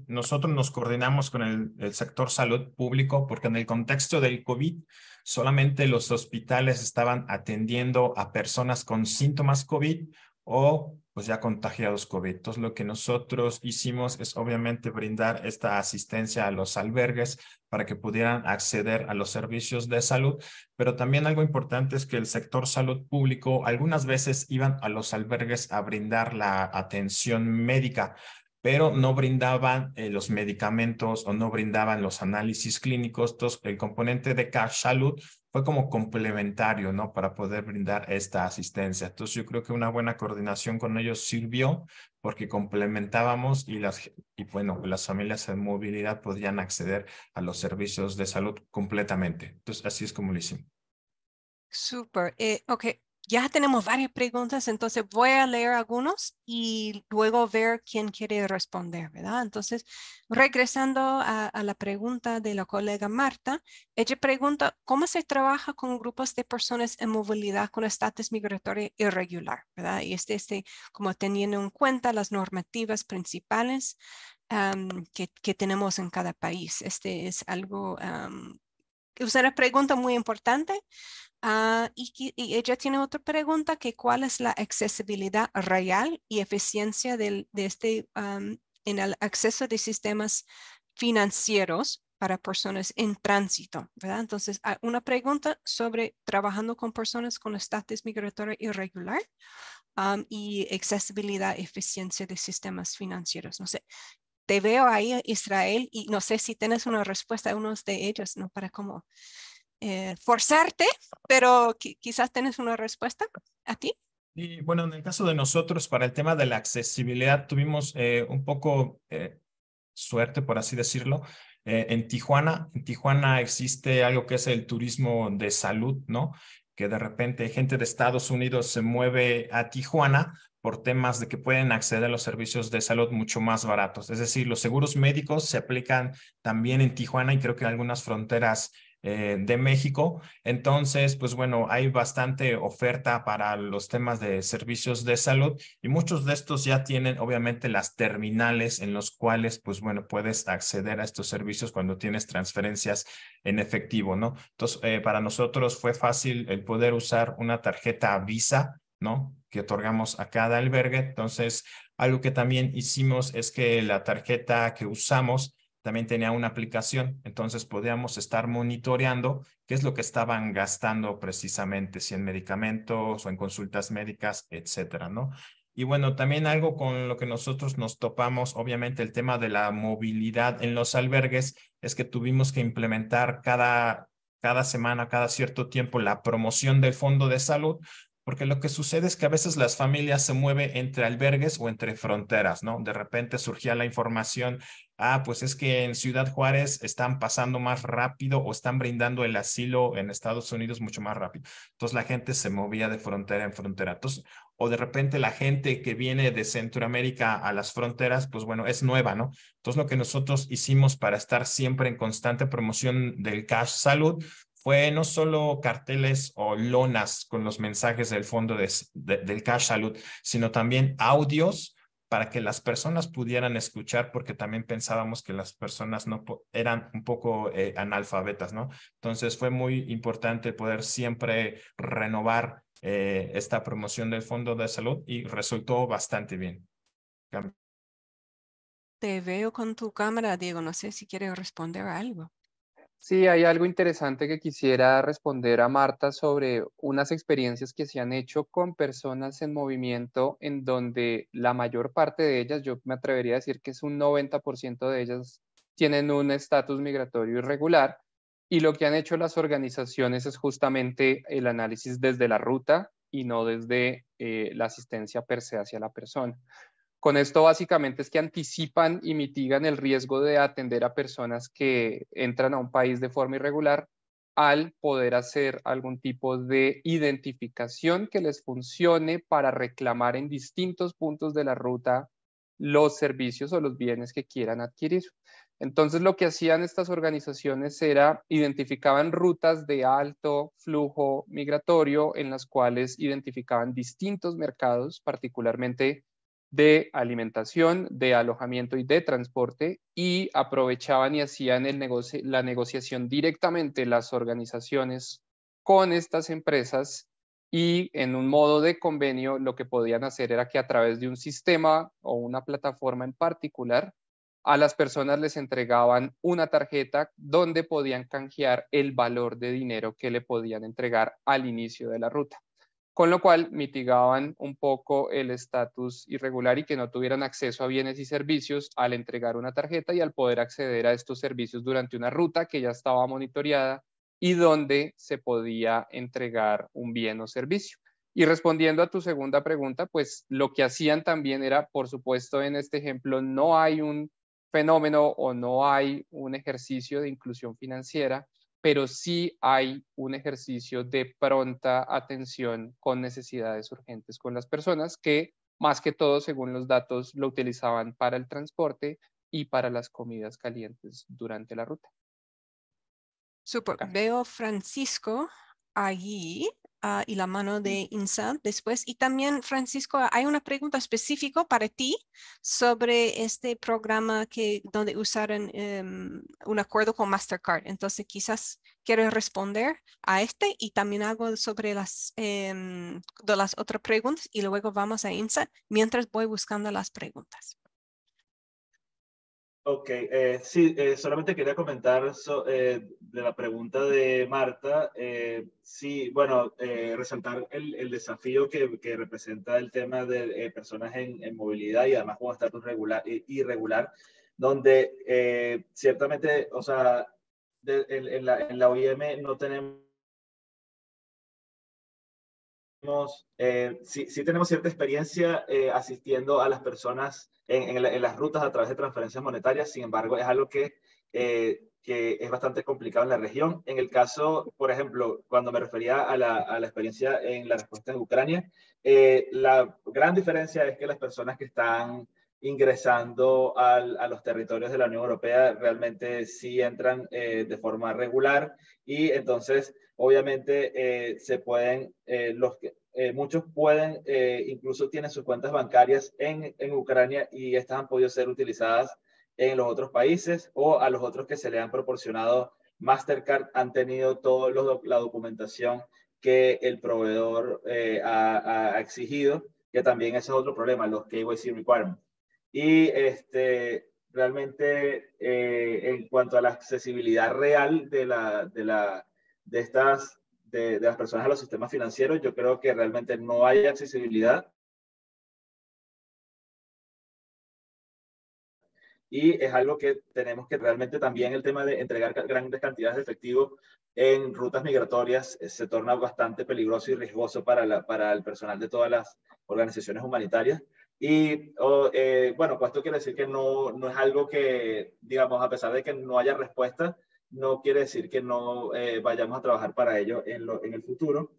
nosotros nos coordinamos con el sector salud público porque en el contexto del COVID solamente los hospitales estaban atendiendo a personas con síntomas COVID o pues ya contagiados COVID. Entonces lo que nosotros hicimos es obviamente brindar esta asistencia a los albergues para que pudieran acceder a los servicios de salud, pero también algo importante es que el sector salud público algunas veces iban a los albergues a brindar la atención médica, pero no brindaban los medicamentos o no brindaban los análisis clínicos. Entonces, el componente de Cash Salud fue como complementario, ¿no? Para poder brindar esta asistencia. Entonces, yo creo que una buena coordinación con ellos sirvió porque complementábamos y bueno, las familias en movilidad podían acceder a los servicios de salud completamente. Entonces, así es como lo hicimos. Súper. Ok. Ya tenemos varias preguntas, entonces voy a leer algunos y luego ver quién quiere responder, ¿verdad? Entonces, regresando a la pregunta de la colega Marta, ella pregunta, ¿cómo se trabaja con grupos de personas en movilidad con estatus migratorio irregular, ¿verdad? Y como teniendo en cuenta las normativas principales que tenemos en cada país. Es algo, es una pregunta muy importante. Y ella tiene otra pregunta, que cuál es la accesibilidad real y eficiencia en el acceso de sistemas financieros para personas en tránsito, ¿verdad? Entonces, una pregunta sobre trabajando con personas con estatus migratorio irregular y accesibilidad y eficiencia de sistemas financieros. No sé, te veo ahí, Israel, y no sé si tienes una respuesta a unos de ellos, ¿no? Para cómo forzarte, pero quizás tienes una respuesta a ti. Y bueno, en el caso de nosotros, para el tema de la accesibilidad, tuvimos un poco suerte, por así decirlo. En Tijuana existe algo que es el turismo de salud, ¿no? Que de repente gente de Estados Unidos se mueve a Tijuana por temas de que pueden acceder a los servicios de salud mucho más baratos. Es decir, los seguros médicos se aplican también en Tijuana y creo que en algunas fronteras de México. Entonces, pues bueno, hay bastante oferta para los temas de servicios de salud y muchos de estos ya tienen obviamente las terminales en los cuales, pues bueno, puedes acceder a estos servicios cuando tienes transferencias en efectivo, ¿no? Entonces, para nosotros fue fácil el poder usar una tarjeta Visa, ¿no? Que otorgamos a cada albergue. Entonces, algo que también hicimos es que la tarjeta que usamos también tenía una aplicación, entonces podíamos estar monitoreando qué es lo que estaban gastando precisamente, si en medicamentos o en consultas médicas, etcétera, ¿no? Y bueno, también algo con lo que nosotros nos topamos, obviamente el tema de la movilidad en los albergues, es que tuvimos que implementar cada semana, cada cierto tiempo, la promoción del fondo de salud, porque lo que sucede es que a veces las familias se mueven entre albergues o entre fronteras, ¿no? De repente surgía la información, pues es que en Ciudad Juárez están pasando más rápido o están brindando el asilo en Estados Unidos mucho más rápido. Entonces la gente se movía de frontera en frontera. Entonces, o de repente la gente que viene de Centroamérica a las fronteras, pues bueno, es nueva, ¿no? Entonces lo que nosotros hicimos para estar siempre en constante promoción del Cash Salud fue no solo carteles o lonas con los mensajes del fondo del Cash Salud, sino también audios para que las personas pudieran escuchar, porque también pensábamos que las personas no eran un poco analfabetas, ¿no? Entonces fue muy importante poder siempre renovar esta promoción del Fondo de Salud y resultó bastante bien. Te veo con tu cámara, Diego. No sé si quieres responder a algo. Sí, hay algo interesante que quisiera responder a Marta sobre unas experiencias que se han hecho con personas en movimiento en donde la mayor parte de ellas, yo me atrevería a decir que es un 90% de ellas, tienen un estatus migratorio irregular, y lo que han hecho las organizaciones es justamente el análisis desde la ruta y no desde la asistencia per se hacia la persona. Con esto básicamente es que anticipan y mitigan el riesgo de atender a personas que entran a un país de forma irregular al poder hacer algún tipo de identificación que les funcione para reclamar en distintos puntos de la ruta los servicios o los bienes que quieran adquirir. Entonces lo que hacían estas organizaciones era identificaban rutas de alto flujo migratorio en las cuales identificaban distintos mercados, particularmente de alimentación, de alojamiento y de transporte, y aprovechaban y hacían la negociación directamente las organizaciones con estas empresas, y en un modo de convenio lo que podían hacer era que a través de un sistema o una plataforma en particular a las personas les entregaban una tarjeta donde podían canjear el valor de dinero que le podían entregar al inicio de la ruta, con lo cual mitigaban un poco el estatus irregular y que no tuvieran acceso a bienes y servicios al entregar una tarjeta y al poder acceder a estos servicios durante una ruta que ya estaba monitoreada y donde se podía entregar un bien o servicio. Y respondiendo a tu segunda pregunta, pues lo que hacían también era, por supuesto, en este ejemplo, no hay un fenómeno o no hay un ejercicio de inclusión financiera, pero sí hay un ejercicio de pronta atención con necesidades urgentes con las personas que, más que todo, según los datos, lo utilizaban para el transporte y para las comidas calientes durante la ruta. Súper. Veo Francisco allí y la mano de Insa después. Y también, Francisco, hay una pregunta específica para ti sobre este programa donde usaron un acuerdo con Mastercard. Entonces, quizás quieres responder a este y también algo sobre de las otras preguntas y luego vamos a Insa mientras voy buscando las preguntas. Ok, sí, solamente quería comentar de la pregunta de Marta. Sí, bueno, resaltar el desafío que representa el tema de personas en movilidad y además con estatus irregular, donde ciertamente, o sea, en la OIM no tenemos... sí tenemos cierta experiencia asistiendo a las personas en las rutas a través de transferencias monetarias. Sin embargo, es algo que es bastante complicado en la región. En el caso, por ejemplo, cuando me refería a la experiencia en la respuesta en Ucrania, la gran diferencia es que las personas que están ingresando a los territorios de la Unión Europea realmente sí entran de forma regular, y entonces obviamente se pueden, muchos pueden, incluso tienen sus cuentas bancarias en Ucrania, y estas han podido ser utilizadas en los otros países, o a los otros que se le han proporcionado Mastercard han tenido toda la documentación que el proveedor ha exigido, que también ese es otro problema, los KYC requirements. Y realmente en cuanto a la accesibilidad real de las personas a los sistemas financieros, yo creo que realmente no hay accesibilidad. Y es algo que tenemos que realmente también, el tema de entregar grandes cantidades de efectivo en rutas migratorias se torna bastante peligroso y riesgoso para el personal de todas las organizaciones humanitarias. Y bueno, pues esto quiere decir que no es algo que, digamos, a pesar de que no haya respuesta, no quiere decir que no vayamos a trabajar para ello en el futuro.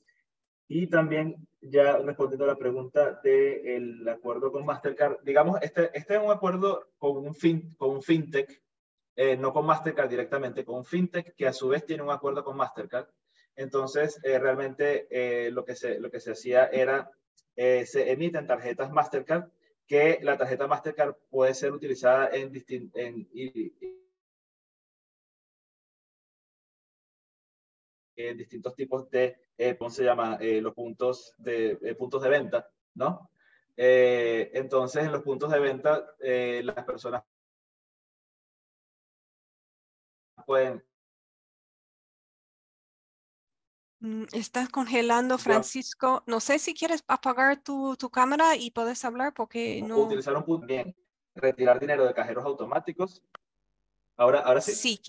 Y también, ya respondiendo a la pregunta del acuerdo con Mastercard, digamos, este es un acuerdo con un fintech, no con Mastercard directamente, con un fintech que a su vez tiene un acuerdo con Mastercard. Entonces, realmente lo que se hacía era, se emiten tarjetas Mastercard que la tarjeta Mastercard puede ser utilizada en distintos tipos de, ¿cómo se llama? Los puntos de venta, ¿no? Entonces, en los puntos de venta, las personas pueden... Estás congelando, Francisco. No sé si quieres apagar tu cámara y puedes hablar porque no... Utilizar un punto bien, retirar dinero de cajeros automáticos. Ahora sí. Sí,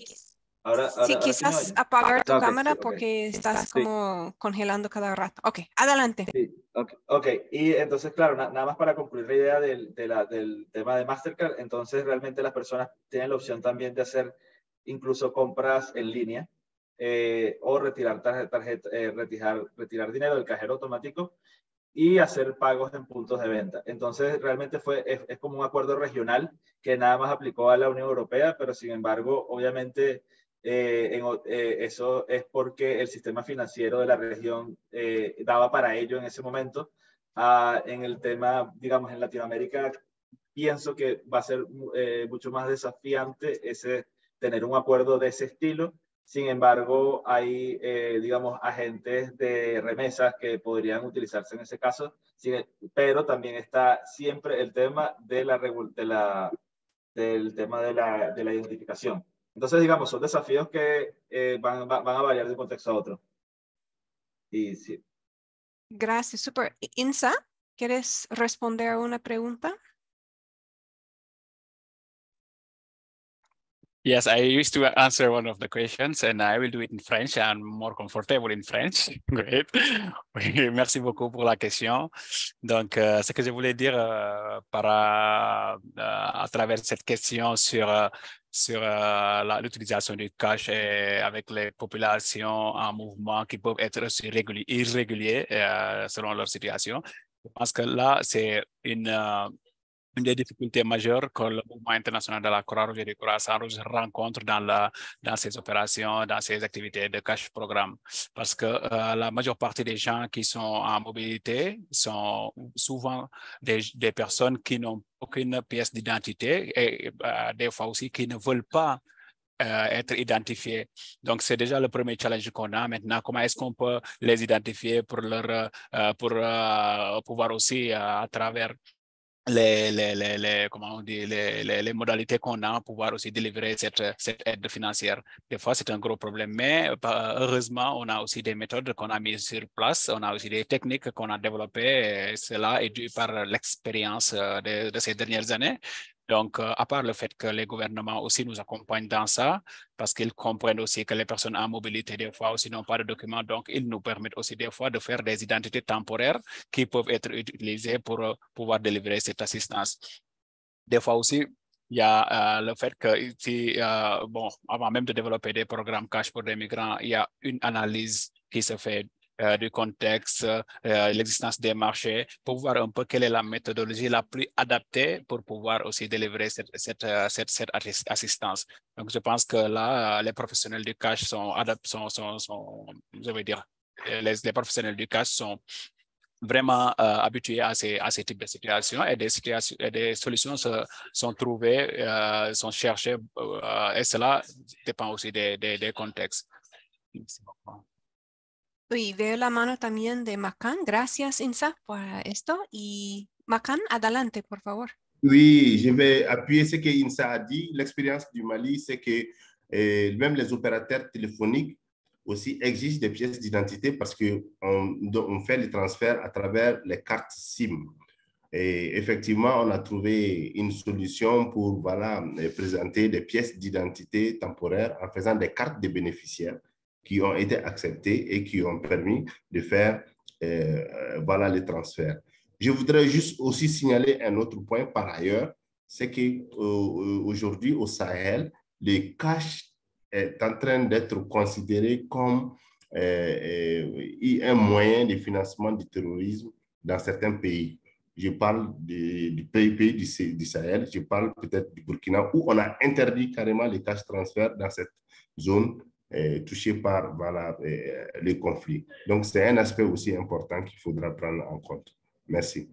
Ahora sí, quizás apagar tu cámara sí, porque estás como congelando cada rato. Ok, adelante. Sí, okay. Y entonces, claro, nada más para concluir la idea del tema de Mastercard, entonces realmente las personas tienen la opción también de hacer incluso compras en línea o retirar retirar dinero del cajero automático y hacer pagos en puntos de venta. Entonces, realmente es como un acuerdo regional que nada más aplicó a la Unión Europea, pero sin embargo, obviamente, eso es porque el sistema financiero de la región daba para ello en ese momento. En el tema, digamos, en Latinoamérica, pienso que va a ser mucho más desafiante tener un acuerdo de ese estilo. Sin embargo, hay, digamos, agentes de remesas que podrían utilizarse en ese caso, pero también está siempre el tema del tema de la identificación. Entonces, digamos, son desafíos que van a variar de un contexto a otro. Y sí. Gracias, súper. Insa, ¿quieres responder a una pregunta? Yes, I used to answer one of the questions and I will do it in French. I'm more comfortable in French. Great. Oui, merci beaucoup pour la question. Donc, ce que je voulais dire à travers cette question sur l'utilisation du cash avec les populations en mouvement qui peuvent être aussi irréguliers selon leur situation. Je pense que là, c'est une des difficultés majeures que le mouvement international de la Croix-Rouge et du Croissant-Rouge rencontre dans ces opérations, dans ces activités de cash programme. Parce que la majeure partie des gens qui sont en mobilité sont souvent des personnes qui n'ont aucune pièce d'identité et des fois aussi qui ne veulent pas être identifiés. Donc, c'est déjà le premier challenge qu'on a. Maintenant, comment est-ce qu'on peut les identifier pour pouvoir aussi, à travers comment on dit, les modalités qu'on a pour pouvoir aussi délivrer cette aide financière. Des fois, c'est un gros problème, mais heureusement, on a aussi des méthodes qu'on a mises sur place. On a aussi des techniques qu'on a développées. Et cela est dû par l'expérience de ces dernières années. Donc, à part le fait que les gouvernements aussi nous accompagnent dans ça, parce qu'ils comprennent aussi que les personnes en mobilité, des fois aussi n'ont pas de documents, donc ils nous permettent aussi des fois de faire des identités temporaires qui peuvent être utilisées pour pouvoir délivrer cette assistance. Des fois aussi, il y a le fait que ici, bon, avant même de développer des programmes cash pour des migrants, il y a une analyse qui se fait du contexte, l'existence des marchés, pour voir un peu quelle est la méthodologie la plus adaptée pour pouvoir aussi délivrer cette assistance. Donc, je pense que là, les professionnels du cash je veux dire, les professionnels du cash sont vraiment habitués à ces types de situations et des solutions sont trouvées, sont cherchées et cela dépend aussi des contextes. Merci beaucoup. Y veo la mano también de Makan. Gracias, Insa, por esto. Y Makan, adelante, por favor. Oui, je vais appuyer ce que Insa a dit. L'expérience du Mali, c'est que même les opérateurs téléphoniques aussi exigent des pièces d'identité parce qu'on fait les transferts à travers les cartes SIM. Et effectivement, on a trouvé une solution pour présenter des pièces d'identité temporaires en faisant des cartes de bénéficiaires qui ont été acceptées et qui ont permis de faire les transferts. Je voudrais juste aussi signaler un autre point par ailleurs, c'est qu'aujourd'hui au Sahel, le cash est en train d'être considéré comme un moyen de financement du terrorisme dans certains pays. Je parle du pays du Sahel, je parle peut-être du Burkina, où on a interdit carrément les cash transferts dans cette zone touchée par les conflits. Donc, c'est un aspect aussi important qu'il faudra prendre en compte. Merci.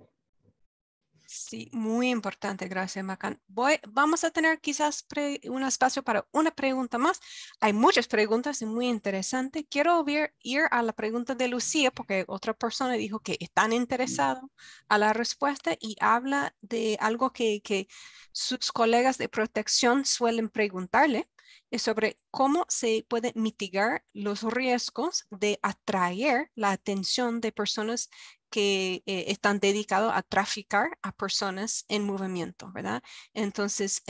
Sí, muy importante. Gracias, Macan. Vamos a tener quizás un espacio para una pregunta más. Hay muchas preguntas y muy interesante. Quiero ir a la pregunta de Lucía porque otra persona dijo que están interesados a la respuesta y habla de algo que sus colegas de protección suelen preguntarle. Es sobre cómo se puede mitigar los riesgos de atraer la atención de personas que están dedicados a traficar a personas en movimiento, ¿verdad? Entonces,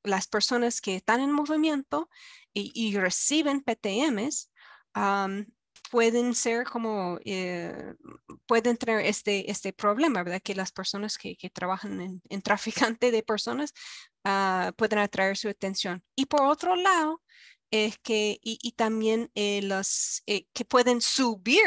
las personas que están en movimiento y reciben PTMs, pueden ser como, pueden tener este problema, ¿verdad? Que las personas que trabajan en traficante de personas pueden atraer su atención. Y por otro lado, es que, y también los que pueden subir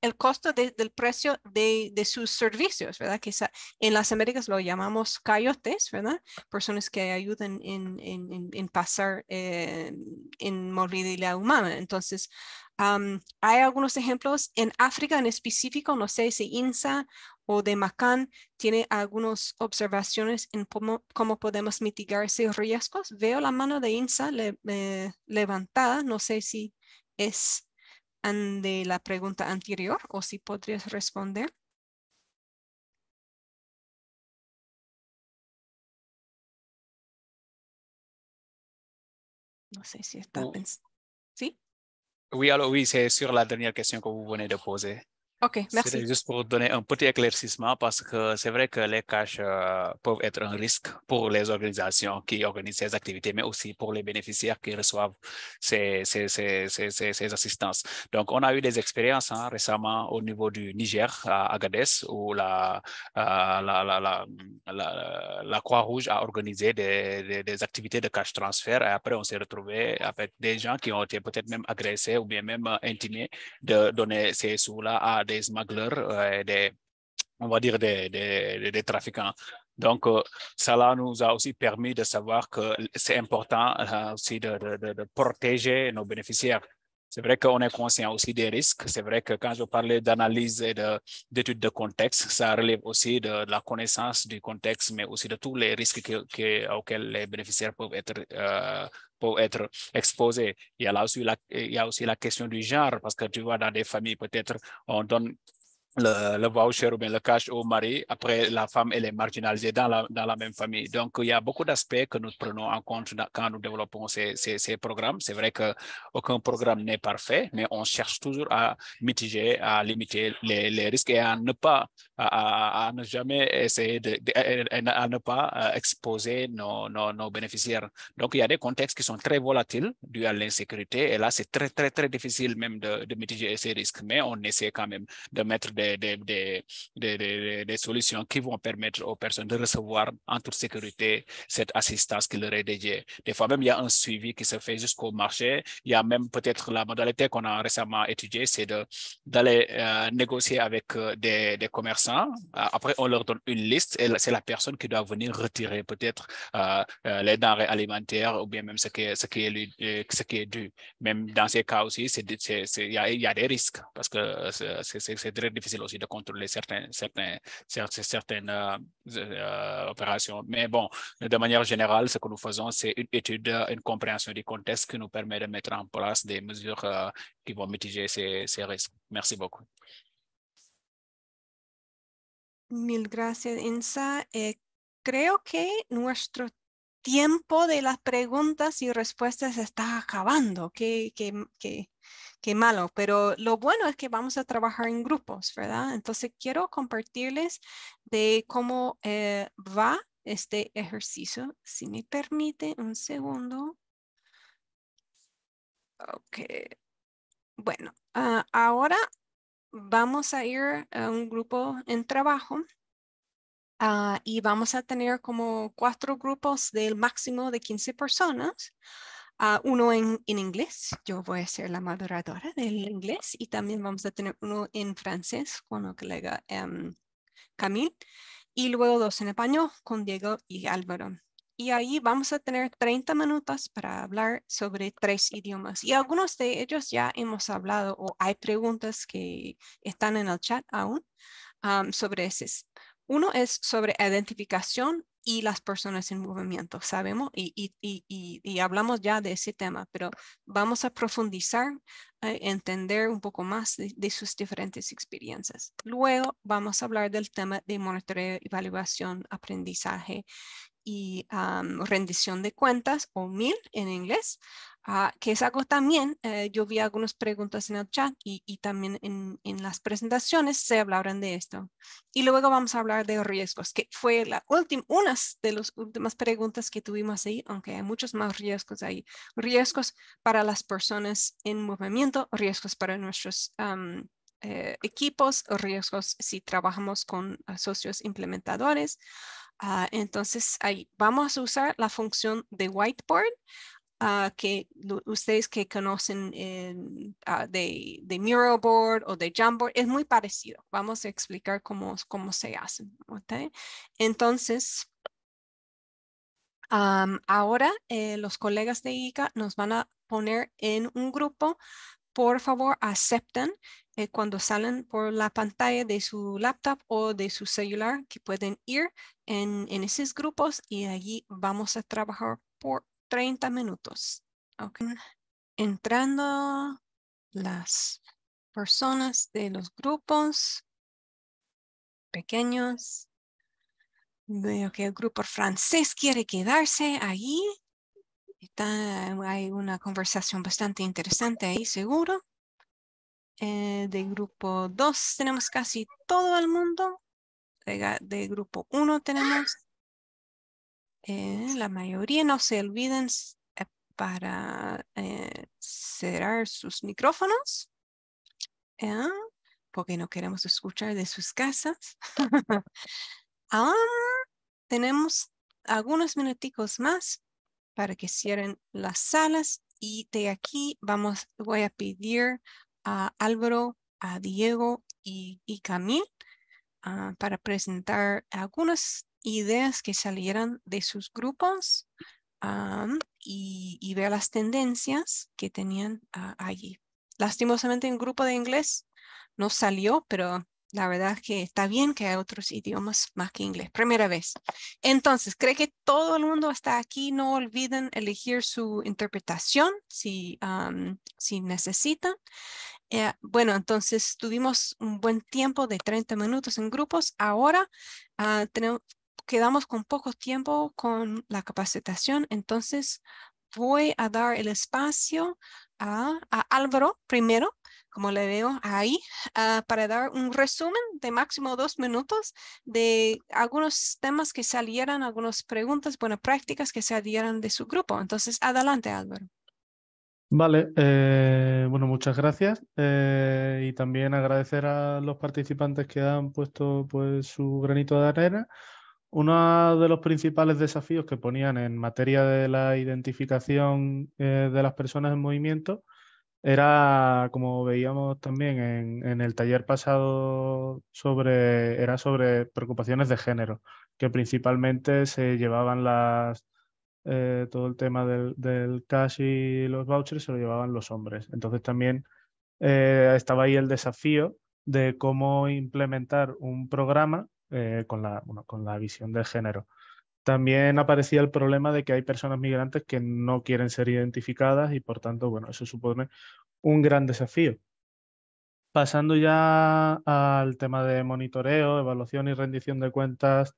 el costo del precio de sus servicios, ¿verdad? Que en las Américas lo llamamos coyotes, ¿verdad? Personas que ayudan en pasar en movilidad humana. Entonces, hay algunos ejemplos en África en específico, no sé si INSA o de Macan tiene algunas observaciones en cómo podemos mitigar esos riesgos. Veo la mano de INSA levantada, no sé si es de la pregunta anterior o si podrías responder. No sé si está pensando. ¿Sí? Oui, c'est sur la dernière question que vous venez de poser. Ok, merci. C'était juste pour donner un petit éclaircissement parce que c'est vrai que les caches peuvent être un risque pour les organisations qui organisent ces activités, mais aussi pour les bénéficiaires qui reçoivent ces assistances. Donc, on a eu des expériences récemment au niveau du Niger, à Agadez, où la Croix-Rouge a organisé des activités de cash transfert. Et après, on s'est retrouvé avec des gens qui ont été peut-être même agressés ou bien même intimés de donner ces sous-là à des smugglers, on va dire des trafiquants. Donc, cela nous a aussi permis de savoir que c'est important aussi de protéger nos bénéficiaires. C'est vrai qu'on est conscient aussi des risques. C'est vrai que quand je parlais d'analyse et d'études de contexte, ça relève aussi de la connaissance du contexte, mais aussi de tous les risques auxquels les bénéficiaires peuvent être exposés. Il y a aussi la question du genre, parce que tu vois, dans des familles, peut-être, on donne le voucher ou bien le cash au mari. Après, la femme, elle est marginalisée dans la même famille. Donc, il y a beaucoup d'aspects que nous prenons en compte quand nous développons ces programmes. C'est vrai qu'aucun programme n'est parfait, mais on cherche toujours à mitiger, à limiter les risques et à ne jamais essayer à ne pas exposer nos bénéficiaires. Donc, il y a des contextes qui sont très volatiles dus à l'insécurité. Et là, c'est très, très, très difficile même de mitiger ces risques. Mais on essaie quand même de mettre des solutions qui vont permettre aux personnes de recevoir en toute sécurité cette assistance qui leur est dédiée. Des fois même, il y a un suivi qui se fait jusqu'au marché. Il y a même peut-être la modalité qu'on a récemment étudiée, c'est d'aller négocier avec des commerçants. Après, on leur donne une liste et c'est la personne qui doit venir retirer peut-être les denrées alimentaires ou bien même ce qui est dû. Même dans ces cas aussi, il y a des risques parce que c'est très difficile aussi de contrôler certaines opérations. Mais bon, de manière générale, ce que nous faisons, c'est une étude, une compréhension du contexte qui nous permet de mettre en place des mesures qui vont mitiger ces risques. Merci beaucoup. Mil gracias, Insa. Creo que nuestro tiempo de las preguntas y respuestas está acabando. Qué malo, pero lo bueno es que vamos a trabajar en grupos, ¿verdad? Entonces quiero compartirles de cómo va este ejercicio. Si me permite un segundo. Ok. Bueno, ahora vamos a ir a un grupo en trabajo. Y vamos a tener como 4 grupos del máximo de 15 personas. Uno en inglés, yo voy a ser la moderadora del inglés y también vamos a tener uno en francés con el colega Camille y luego 2 en español con Diego y Álvaro. Y ahí vamos a tener 30 minutos para hablar sobre 3 idiomas y algunos de ellos ya hemos hablado o hay preguntas que están en el chat aún sobre esos. Uno es sobre identificación y las personas en movimiento, sabemos, y hablamos ya de ese tema, pero vamos a profundizar, entender un poco más de sus diferentes experiencias. Luego vamos a hablar del tema de monitoreo, evaluación, aprendizaje y rendición de cuentas, o MIL en inglés, que es algo también, yo vi algunas preguntas en el chat y también en las presentaciones se hablaron de esto. Y luego vamos a hablar de riesgos, que fue una de las últimas preguntas que tuvimos ahí, aunque hay muchos más riesgos ahí. Riesgos para las personas en movimiento, riesgos para nuestros equipos, riesgos si trabajamos con socios implementadores. Entonces, ahí vamos a usar la función de whiteboard, que ustedes que conocen de Mural o de Jamboard, es muy parecido. Vamos a explicar cómo se hacen. ¿Okay? Entonces, ahora los colegas de ICA nos van a poner en un grupo. Por favor, acepten cuando salen por la pantalla de su laptop o de su celular que pueden ir en esos grupos y allí vamos a trabajar por 30 minutos. Okay. Entrando las personas de los grupos pequeños. Veo que el grupo francés quiere quedarse ahí. Hay una conversación bastante interesante ahí, seguro. De grupo 2 tenemos casi todo el mundo. De grupo 1 tenemos la mayoría. No se olviden para cerrar sus micrófonos, porque no queremos escuchar de sus casas. Tenemos algunos minuticos más para que cierren las salas y de aquí voy a pedir a Álvaro, a Diego y Camil para presentar algunas ideas que salieran de sus grupos y ver las tendencias que tenían allí. Lastimosamente en grupo de inglés no salió, pero la verdad es que está bien que hay otros idiomas más que inglés. Primera vez. Entonces, creo que todo el mundo está aquí. No olviden elegir su interpretación si necesitan. Bueno, entonces tuvimos un buen tiempo de 30 minutos en grupos. Ahora quedamos con poco tiempo con la capacitación. Entonces voy a dar el espacio a Álvaro primero, como le veo ahí, para dar un resumen de máximo 2 minutos de algunos temas que salieran, algunas preguntas, buenas prácticas que salieran de su grupo. Entonces, adelante, Álvaro. Vale, bueno, muchas gracias y también agradecer a los participantes que han puesto pues su granito de arena. Uno de los principales desafíos que ponían en materia de la identificación de las personas en movimiento era, como veíamos también en el taller pasado, era sobre preocupaciones de género, que principalmente se llevaban todo el tema del cash y los vouchers se lo llevaban los hombres. Entonces también estaba ahí el desafío de cómo implementar un programa con la visión de género. También aparecía el problema de que hay personas migrantes que no quieren ser identificadas y por tanto, bueno, eso supone un gran desafío. Pasando ya al tema de monitoreo, evaluación y rendición de cuentas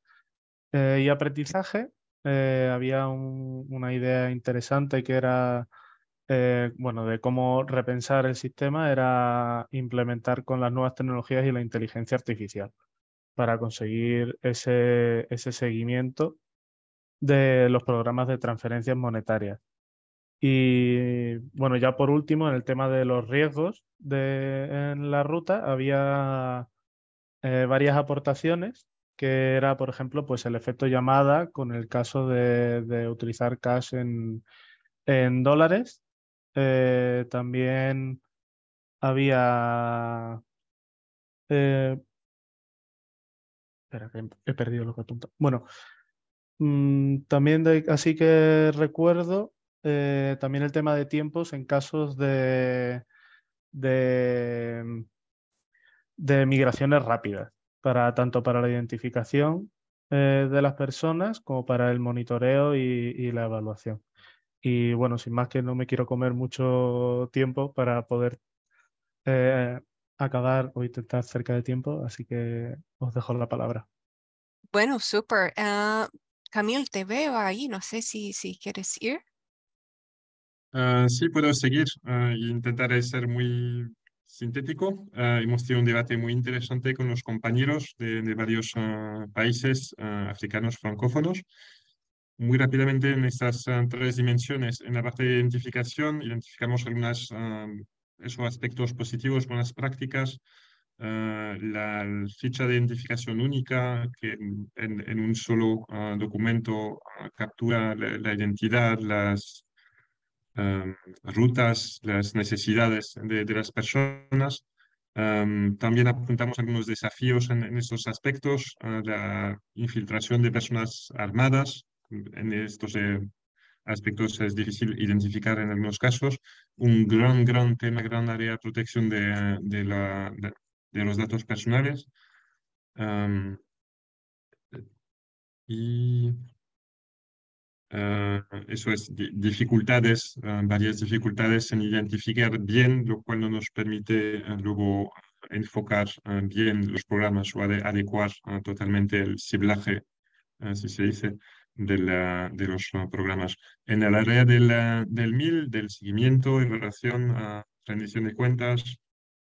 y aprendizaje, había una idea interesante que era, bueno, de cómo repensar el sistema, era implementar con las nuevas tecnologías y la inteligencia artificial para conseguir ese seguimiento de los programas de transferencias monetarias. Y bueno, ya por último, en el tema de los riesgos en la ruta, había varias aportaciones, que era, por ejemplo, pues el efecto llamada con el caso de utilizar cash en dólares. También había... espera, que he perdido lo que apunto. Bueno, también así que recuerdo también el tema de tiempos en casos de migraciones rápidas. tanto para la identificación de las personas como para el monitoreo y la evaluación. Y bueno, sin más, que no me quiero comer mucho tiempo para poder acabar o intentar cerca de tiempo, así que os dejo la palabra. Bueno, súper. Camille, te veo ahí. No sé si quieres ir. Sí, puedo seguir e intentaré ser muy sintético. Hemos tenido un debate muy interesante con los compañeros de varios países africanos francófonos. Muy rápidamente en estas tres dimensiones, en la parte de identificación, identificamos algunos esos aspectos positivos, buenas prácticas, la ficha de identificación única que en un solo documento captura la identidad, las rutas, las necesidades de las personas. También apuntamos algunos desafíos en estos aspectos, la infiltración de personas armadas. En estos aspectos es difícil identificar en algunos casos. Un gran tema, gran área de protección de los datos personales. Y eso es, dificultades, varias dificultades en identificar bien, lo cual no nos permite luego enfocar bien los programas o adecuar totalmente el ciblaje, si se dice, de los programas. En el área del MIL, del seguimiento, evaluación, rendición de cuentas,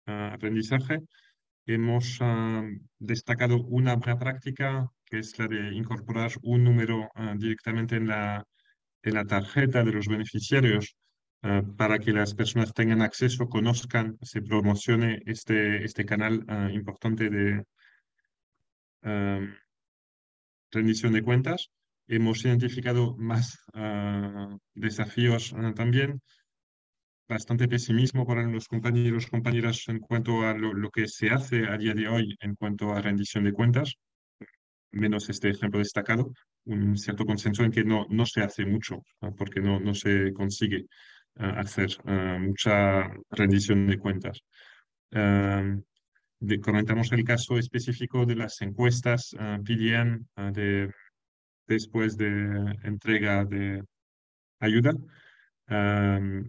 aprendizaje, hemos destacado una buena práctica, que es la de incorporar un número directamente en la tarjeta de los beneficiarios para que las personas tengan acceso, conozcan, se promocione este canal importante de rendición de cuentas. Hemos identificado más desafíos también, bastante pesimismo para los compañeros y compañeras en cuanto a lo que se hace a día de hoy en cuanto a rendición de cuentas, menos este ejemplo destacado, un cierto consenso en que no se hace mucho, porque no se consigue hacer mucha rendición de cuentas. Comentamos el caso específico de las encuestas PDM después de entrega de ayuda,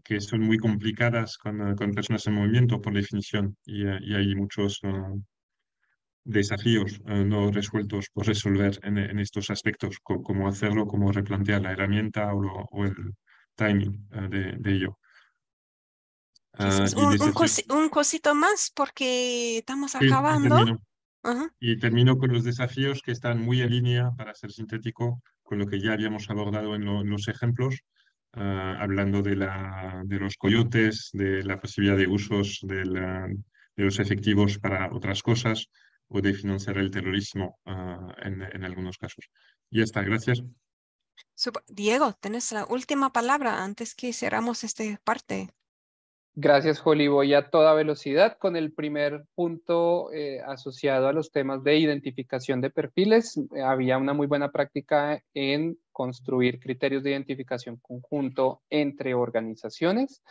que son muy complicadas con personas en movimiento por definición, y hay muchos desafíos no resueltos por resolver en estos aspectos, cómo hacerlo, cómo replantear la herramienta o el timing de ello. Quizás un cosito más porque estamos acabando. Termino. Y termino con los desafíos que están muy en línea, para ser sintético, con lo que ya habíamos abordado en los ejemplos, hablando de los coyotes, de la posibilidad de usos de los efectivos para otras cosas, o de financiar el terrorismo en algunos casos. Y ya está, gracias. Diego, tienes la última palabra antes que cerramos esta parte. Gracias, Holly. Voy a toda velocidad con el primer punto asociado a los temas de identificación de perfiles. Había una muy buena práctica en construir criterios de identificación conjunto entre organizaciones,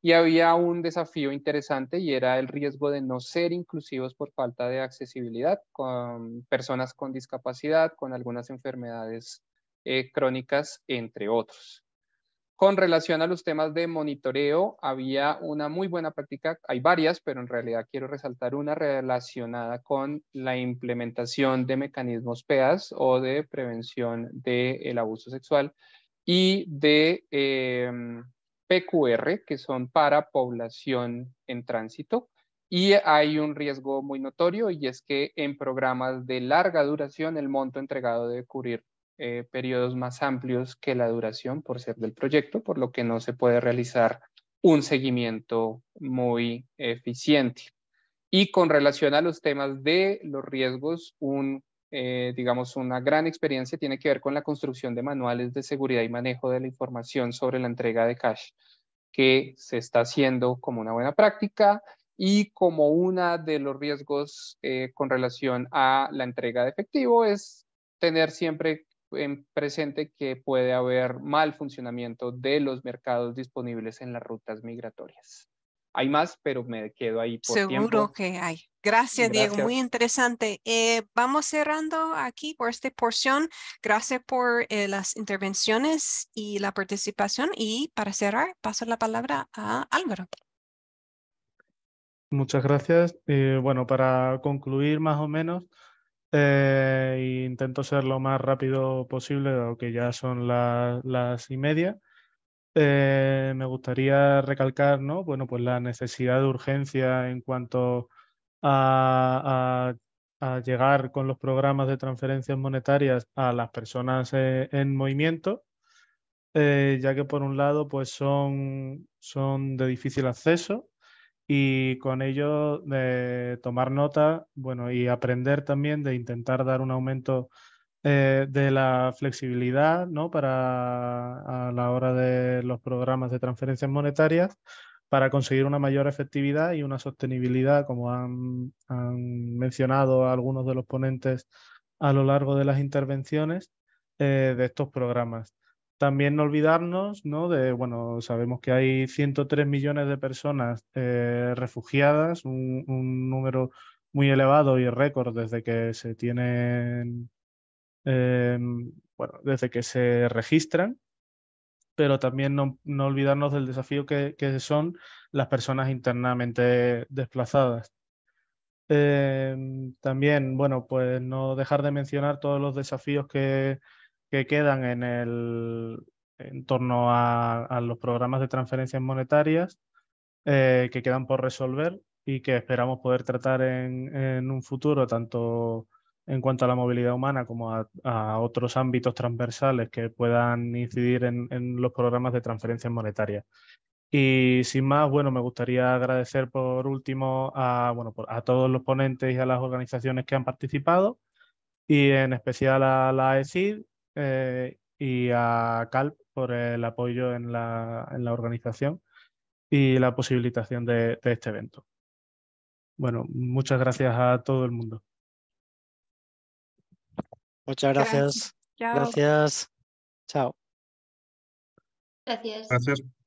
y había un desafío interesante, y era el riesgo de no ser inclusivos por falta de accesibilidad con personas con discapacidad, con algunas enfermedades crónicas, entre otros. Con relación a los temas de monitoreo, había una muy buena práctica, hay varias, pero en realidad quiero resaltar una relacionada con la implementación de mecanismos PEAS, o de prevención del abuso sexual, y de PQR, que son para población en tránsito. Y hay un riesgo muy notorio, y es que en programas de larga duración el monto entregado debe cubrir periodos más amplios que la duración por ser del proyecto, por lo que no se puede realizar un seguimiento muy eficiente. Y con relación a los temas de los riesgos, digamos, una gran experiencia tiene que ver con la construcción de manuales de seguridad y manejo de la información sobre la entrega de cash, que se está haciendo como una buena práctica, y como uno de los riesgos con relación a la entrega de efectivo es tener siempre en presente que puede haber mal funcionamiento de los mercados disponibles en las rutas migratorias. Hay más, pero me quedo ahí por Seguro tiempo. que hay. Gracias, Diego. Muy interesante. Vamos cerrando aquí por esta porción. Gracias por las intervenciones y la participación. Y para cerrar, paso la palabra a Álvaro. Muchas gracias. Bueno, para concluir más o menos, intento ser lo más rápido posible, dado que ya son las 1:30. Me gustaría recalcar, ¿no? Bueno, pues la necesidad de urgencia en cuanto a llegar con los programas de transferencias monetarias a las personas en movimiento, ya que por un lado pues son de difícil acceso y con ello de tomar nota, bueno, y aprender también de intentar dar un aumento de la flexibilidad, ¿no? Para a la hora de los programas de transferencias monetarias, para conseguir una mayor efectividad y una sostenibilidad, como han mencionado algunos de los ponentes a lo largo de las intervenciones de estos programas. También no olvidarnos, ¿no? Bueno, sabemos que hay 103 millones de personas refugiadas, un número muy elevado y récord desde que se tienen bueno, desde que se registran, pero también no olvidarnos del desafío que son las personas internamente desplazadas. También, bueno, pues no dejar de mencionar todos los desafíos que quedan en torno a los programas de transferencias monetarias que quedan por resolver y que esperamos poder tratar en un futuro, tanto en cuanto a la movilidad humana como a otros ámbitos transversales que puedan incidir en los programas de transferencias monetarias. Y sin más, bueno, me gustaría agradecer por último a todos los ponentes y a las organizaciones que han participado, y en especial a la AECID y a CALP por el apoyo en la organización y la posibilitación de este evento. Bueno, muchas gracias a todo el mundo. Muchas gracias. Chao. Gracias. Chao. Gracias. Gracias.